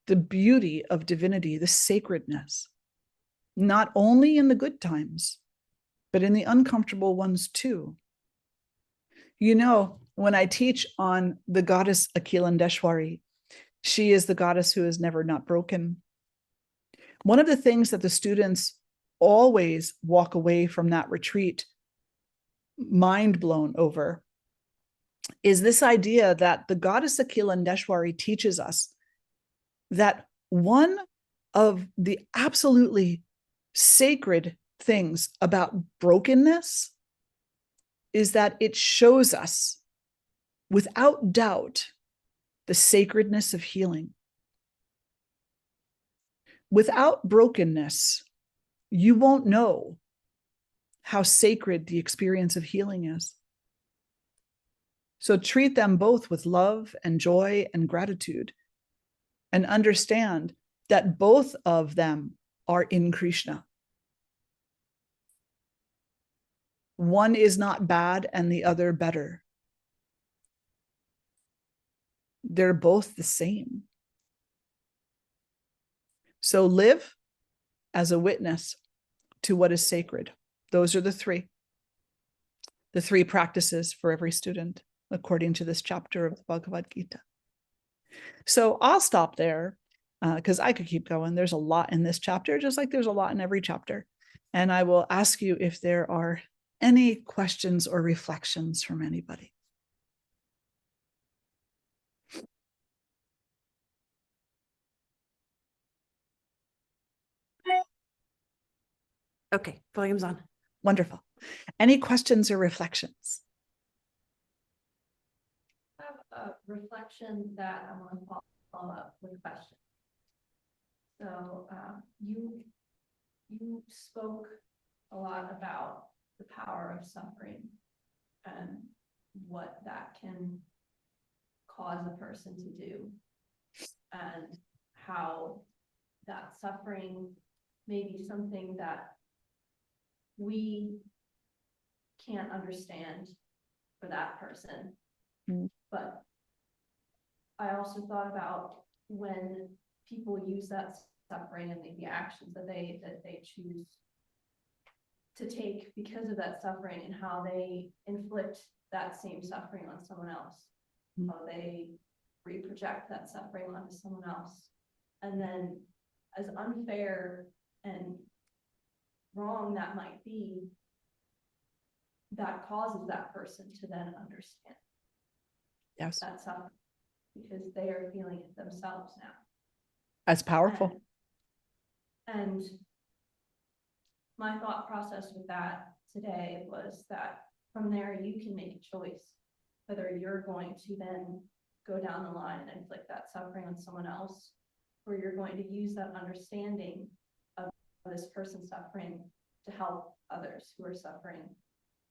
the beauty of divinity, the sacredness, not only in the good times, but in the uncomfortable ones too. You know, when I teach on the goddess Akhilandeshwari, she is the goddess who is never not broken. One of the things that the students always walk away from that retreat mind blown over is this idea that the goddess Akhilandeshwari teaches us that one of the absolutely sacred things about brokenness is that it shows us without doubt the sacredness of healing. Without brokenness, you won't know how sacred the experience of healing is. So treat them both with love and joy and gratitude, and understand that both of them are in Krishna. One is not bad and the other better. They're both the same. So live as a witness to what is sacred. Those are the three practices for every student, according to this chapter of the Bhagavad Gita. So I'll stop there because I could keep going. There's a lot in this chapter, just like there's a lot in every chapter. And I will ask you if there are any questions or reflections from anybody. Okay, volume's on. Wonderful. Any questions or reflections? I have a reflection that I want to follow up with a question. So you spoke a lot about the power of suffering and what that can cause a person to do, and how that suffering may be something that we can't understand for that person. But I also thought about when people use that suffering and the actions that they choose to take because of that suffering, and how they inflict that same suffering on someone else, how they reproject that suffering onto someone else. And then, as unfair and wrong that might be, that causes that person to then understand Yes, that suffering, because they are feeling it themselves now. that's powerful. And my thought process with that today was that from there you can make a choice whether you're going to then go down the line and inflict that suffering on someone else, or you're going to use that understanding of this person suffering to help others who are suffering,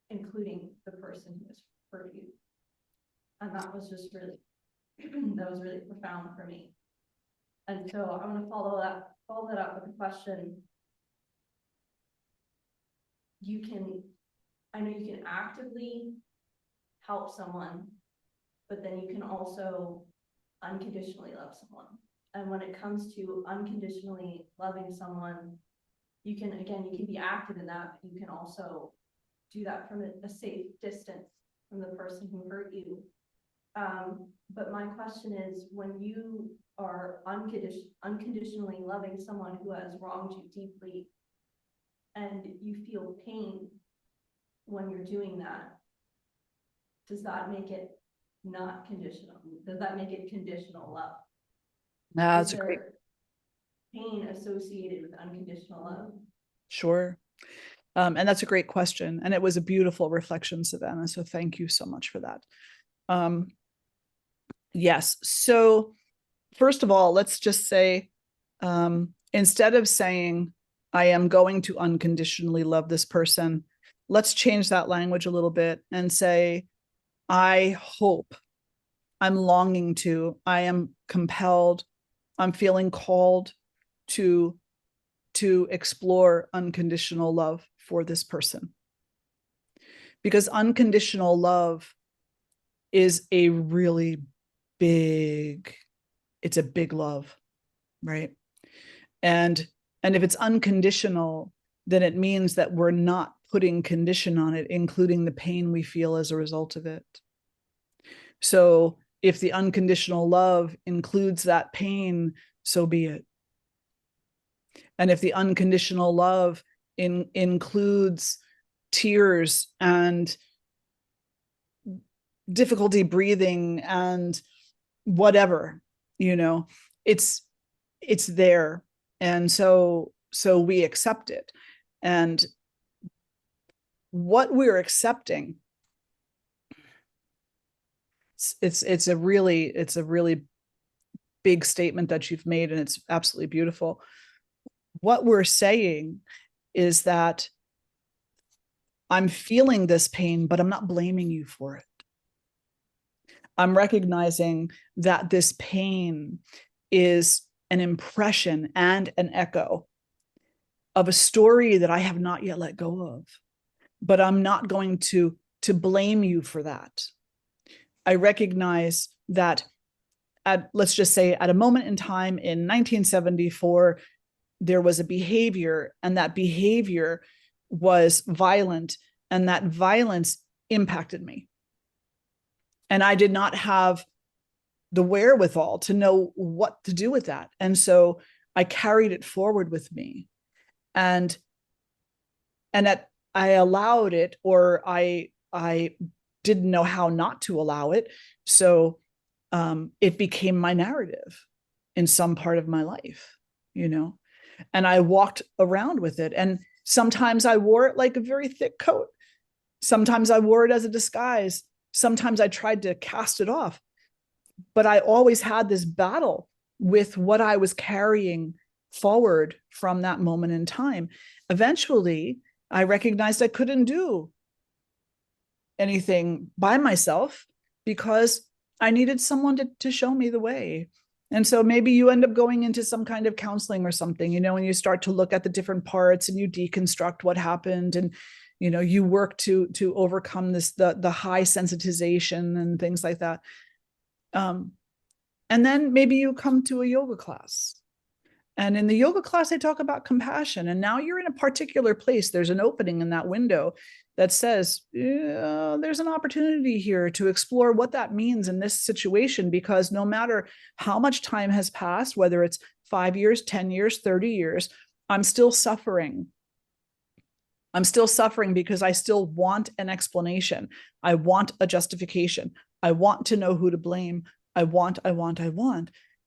including the person who has hurt you. And that was just really, that was really profound for me. And so I'm going to follow that up with a question. I know you can actively help someone, but then you can also unconditionally love someone. And when it comes to unconditionally loving someone, you can be active in that, but you can also do that from a safe distance from the person who hurt you. But my question is, when you are unconditionally loving someone who has wronged you deeply, and you feel pain when you're doing that, does that make it not conditional? Does that make it conditional love? That's Is a great. there pain associated with unconditional love? Sure. And that's a great question. And it was a beautiful reflection, Savannah. So thank you so much for that. Yes. So first of all, let's just say, instead of saying, I am going to unconditionally love this person, let's change that language a little bit and say, I hope, I'm longing to, I am compelled, I'm feeling called to explore unconditional love for this person. Because unconditional love is a really big, it's a big love, right? And if it's unconditional, then it means that we're not putting condition on it, including the pain we feel as a result of it. So if the unconditional love includes that pain, so be it. And if the unconditional love includes tears and difficulty breathing and whatever, it's there. And so we accept it. And what we're accepting, it's a really big statement that you've made, and it's absolutely beautiful. What we're saying is that I'm feeling this pain, but I'm not blaming you for it. I'm recognizing that this pain is an impression and an echo of a story that I have not yet let go of. But I'm not going to blame you for that. I recognize that let's just say at a moment in time in 1974, there was a behavior, and that behavior was violent, and that violence impacted me. And I did not have the wherewithal to know what to do with that. And so I carried it forward with me. And I allowed it, or I didn't know how not to allow it. So it became my narrative in some part of my life, and I walked around with it. And sometimes I wore it like a very thick coat. Sometimes I wore it as a disguise. Sometimes I tried to cast it off. But I always had this battle with what I was carrying forward from that moment in time. Eventually, I recognized I couldn't do anything by myself because I needed someone to show me the way. And so maybe you end up going into some kind of counseling or something, and you start to look at the different parts and you deconstruct what happened, and you work to overcome the high sensitization and things like that. And then maybe you come to a yoga class. And in the yoga class, they talk about compassion. And now you're in a particular place. There's an opening in that window that says, there's an opportunity here to explore what that means in this situation, because no matter how much time has passed, whether it's 5 years, 10 years, 30 years, I'm still suffering. I'm still suffering because I still want an explanation. I want a justification. I want to know who to blame. I want.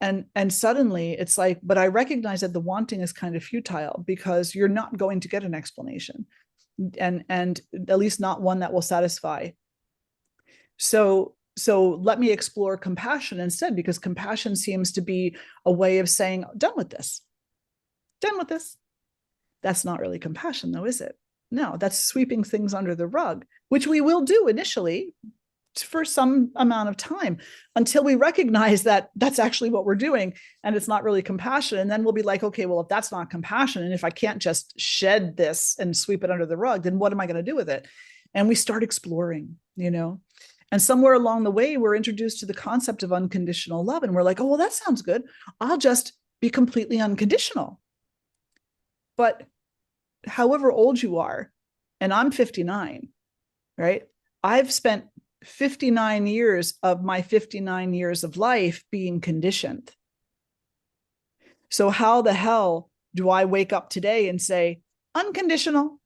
And suddenly it's like, but I recognize that the wanting is kind of futile because you're not going to get an explanation, and at least not one that will satisfy. So let me explore compassion instead, because compassion seems to be a way of saying, done with this. That's not really compassion though, is it? No, that's sweeping things under the rug, which we will do initially for some amount of time until we recognize that that's actually what we're doing and it's not really compassion. And then we'll be like, okay, well, if that's not compassion, and if I can't just shed this and sweep it under the rug, then what am I going to do with it? And we start exploring, and somewhere along the way, we're introduced to the concept of unconditional love. And we're like, oh, well, that sounds good. I'll just be completely unconditional. But however old you are, and I'm 59, right? I've spent 59 years of my 59 years of life being conditioned. So how the hell do I wake up today and say, unconditional?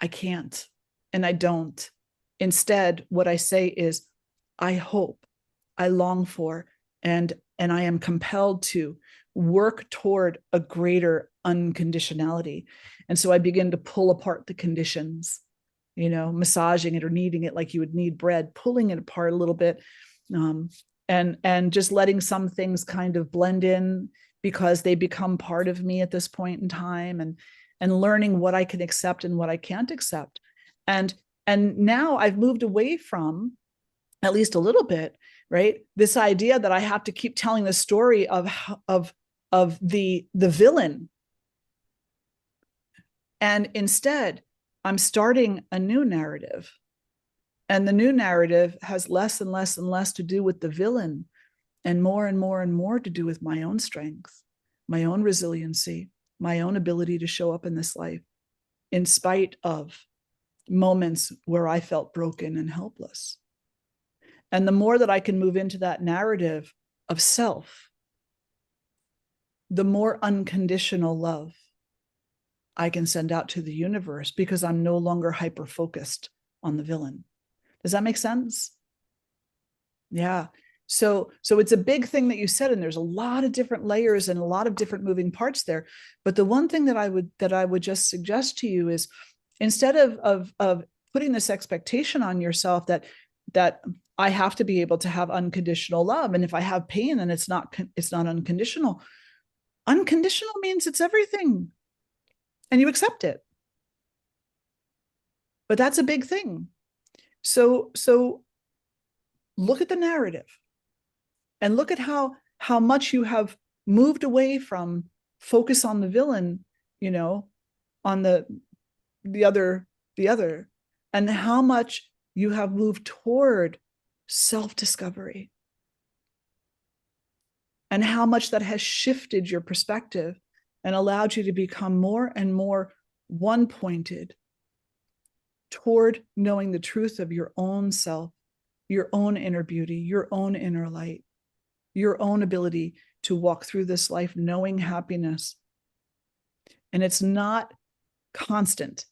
I can't, and I don't. Instead, what I say is, I hope, I long for, and I am compelled to work toward a greater unconditionality. And so I begin to pull apart the conditions, massaging it or kneading it like you would knead bread, pulling it apart a little bit, and just letting some things kind of blend in because they become part of me at this point in time, and learning what I can accept and what I can't accept. And now I've moved away from, at least a little bit, right, this idea that I have to keep telling the story of the villain. And instead, I'm starting a new narrative. And the new narrative has less and less and less to do with the villain, and more and more to do with my own strength, my own resiliency, my own ability to show up in this life, in spite of moments where I felt broken and helpless. And the more that I can move into that narrative of self, the more unconditional love I can send out to the universe, because I'm no longer hyper-focused on the villain. Does that make sense? Yeah. So it's a big thing that you said, and there's a lot of different layers and a lot of different moving parts there. But the one thing that I would just suggest to you is, instead of putting this expectation on yourself that I have to be able to have unconditional love, and if I have pain, then it's not unconditional. Unconditional means it's everything, and you accept it. But that's a big thing. So look at the narrative and look at how much you have moved away from focus on the villain, on the other, and how much you have moved toward self-discovery, and how much that has shifted your perspective and allowed you to become more and more one-pointed toward knowing the truth of your own self, your own inner beauty, your own inner light, your own ability to walk through this life knowing happiness. And it's not constant.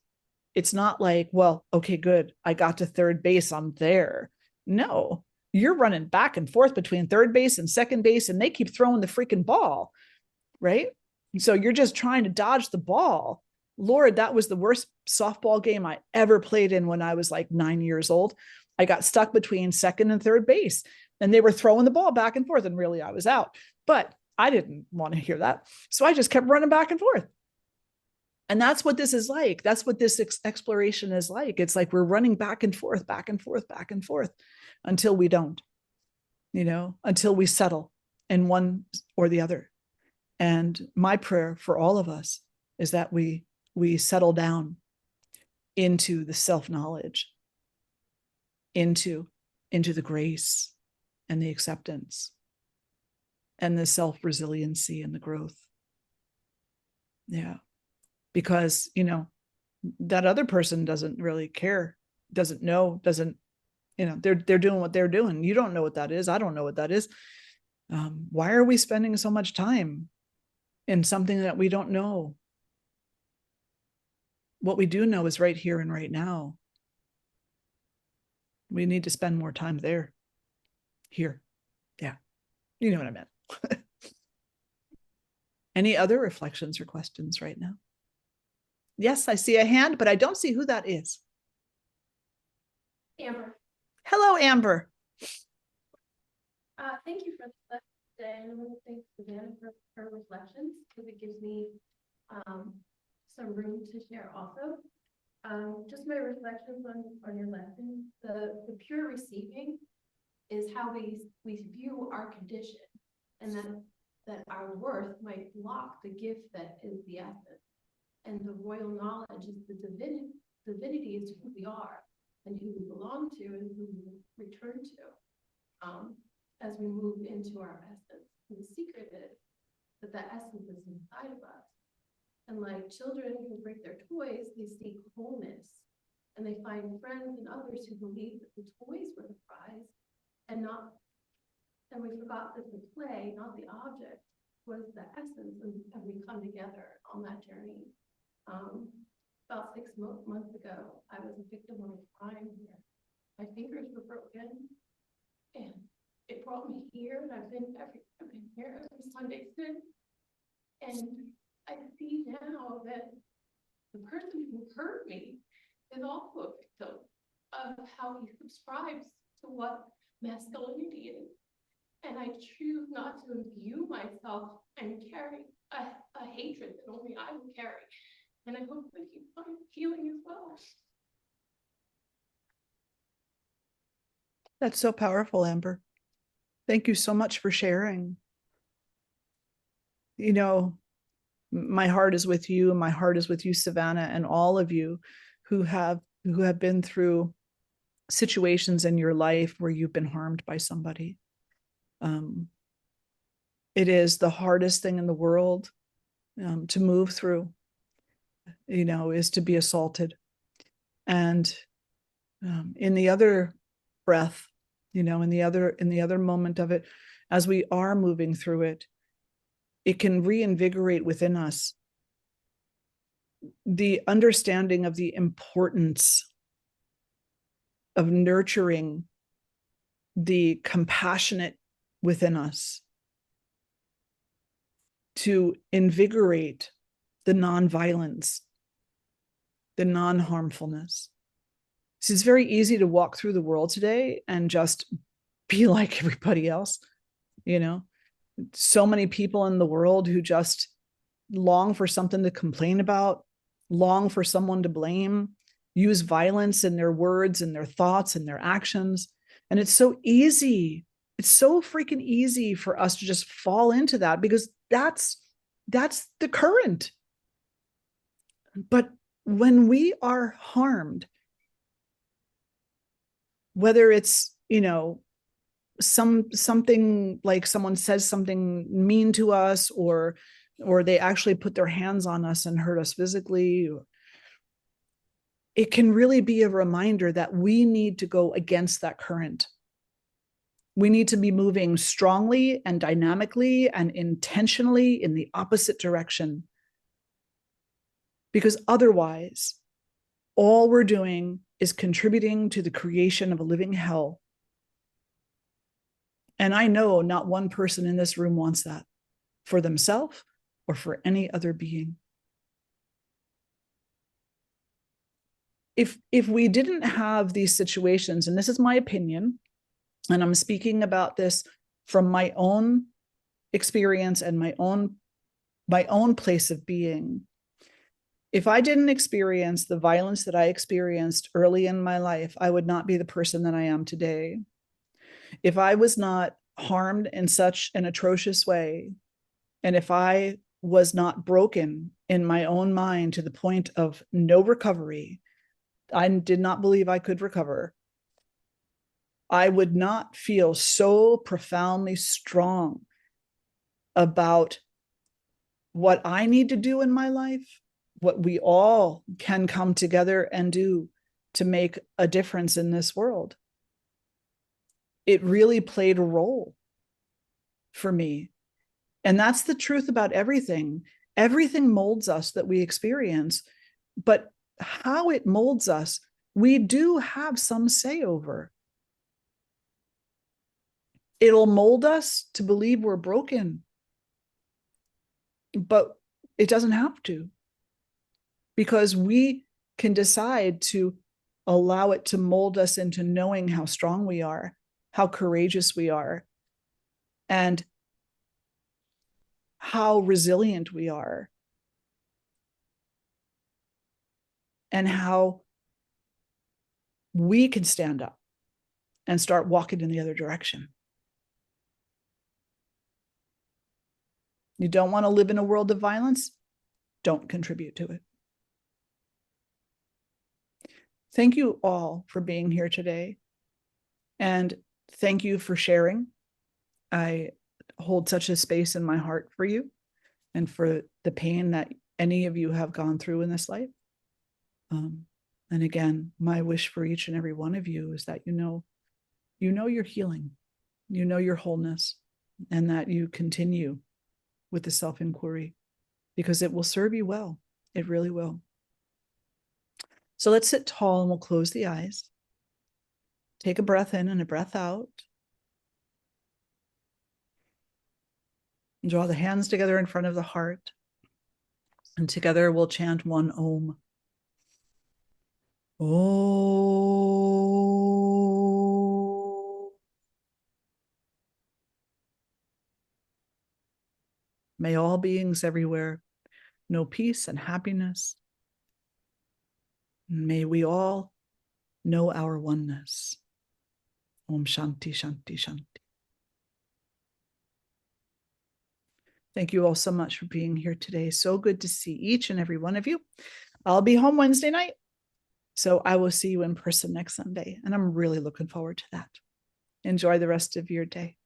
It's not like, well, okay, good, I got to third base, I'm there. No, you're running back and forth between third base and second base, and they keep throwing the freaking ball, right? So you're just trying to dodge the ball. Lord, that was the worst softball game I ever played in when I was like 9 years old. I got stuck between second and third base, and they were throwing the ball back and forth, and really I was out. But I didn't want to hear that. So I just kept running back and forth. And that's what this is like. That's what this exploration is like. It's like we're running back and forth, back and forth, back and forth until we don't, until we settle in one or the other. And my prayer for all of us is that we settle down into the self-knowledge, into the grace and the acceptance and the self-resiliency and the growth. Yeah. Because, that other person doesn't really care, doesn't know, they're doing what they're doing. You don't know what that is. I don't know what that is. Why are we spending so much time in something that we don't know? What we do know is right here and right now. We need to spend more time there. Here. Yeah. You know what I meant. Any other reflections or questions right now? Yes, I see a hand, but I don't see who that is. Amber. Hello, Amber. Thank you for the today, and I want to thank Savannah for her reflections, because it gives me some room to share also. Just my reflections on your lesson. The pure receiving is how we view our condition, and that our worth might block the gift that is the essence. And the royal knowledge is the divinity is who we are and who we belong to and who we return to as we move into our essence. And the secret is that the essence is inside of us. And like children who break their toys, they seek wholeness, and they find friends and others who believe that the toys were the prize, and we forgot that the play, not the object, was the essence, and we come together on that journey. About 6 months ago, I was a victim of a crime here. My fingers were broken, and it brought me here, and I've been here every Sunday since. And I see now that the person who hurt me is also a victim of how he subscribes to what masculinity is. And I choose not to imbue myself and carry a hatred that only I will carry. And I hope that you find healing as well. That's so powerful, Amber. Thank you so much for sharing. My heart is with you, and my heart is with you, Savannah, and all of you who have been through situations in your life where you've been harmed by somebody. It is the hardest thing in the world to move through, is to be assaulted. And in the other breath, in the other moment of it, as we are moving through it, it can reinvigorate within us the understanding of the importance of nurturing the compassionate within us, to invigorate the non-violence, the non-harmfulness. It's very easy to walk through the world today and just be like everybody else. So many people in the world who just long for something to complain about, long for someone to blame, use violence in their words and their thoughts and their actions. And it's so easy. It's so freaking easy for us to just fall into that, because that's the current. But when we are harmed, whether it's, something like someone says something mean to us, or they actually put their hands on us and hurt us physically, it can really be a reminder that we need to go against that current. We need to be moving strongly and dynamically and intentionally in the opposite direction. Because otherwise, all we're doing is contributing to the creation of a living hell. And I know not one person in this room wants that for themselves or for any other being. If we didn't have these situations, and this is my opinion, and I'm speaking about this from my own experience and my own place of being. If I didn't experience the violence that I experienced early in my life, I would not be the person that I am today. If I was not harmed in such an atrocious way, and if I was not broken in my own mind to the point of no recovery, I did not believe I could recover, I would not feel so profoundly strong about what I need to do in my life, what we all can come together and do to make a difference in this world. It really played a role for me. And that's the truth about everything. Everything molds us that we experience, but how it molds us, we do have some say over. It'll mold us to believe we're broken, but it doesn't have to, because we can decide to allow it to mold us into knowing how strong we are, how courageous we are, and how resilient we are, and how we can stand up and start walking in the other direction. You don't want to live in a world of violence? Don't contribute to it. Thank you all for being here today. And thank you for sharing. I hold such a space in my heart for you and for the pain that any of you have gone through in this life. And again, my wish for each and every one of you is that you know you're healing, you know your wholeness, and that you continue with the self-inquiry, because it will serve you well. It really will. So let's sit tall and we'll close the eyes. Take a breath in and a breath out. And draw the hands together in front of the heart. And together we'll chant one Om. Om. May all beings everywhere know peace and happiness. May we all know our oneness. Om Shanti, Shanti, Shanti. Thank you all so much for being here today. So good to see each and every one of you. I'll be home Wednesday night, so I will see you in person next Sunday, and I'm really looking forward to that. Enjoy the rest of your day.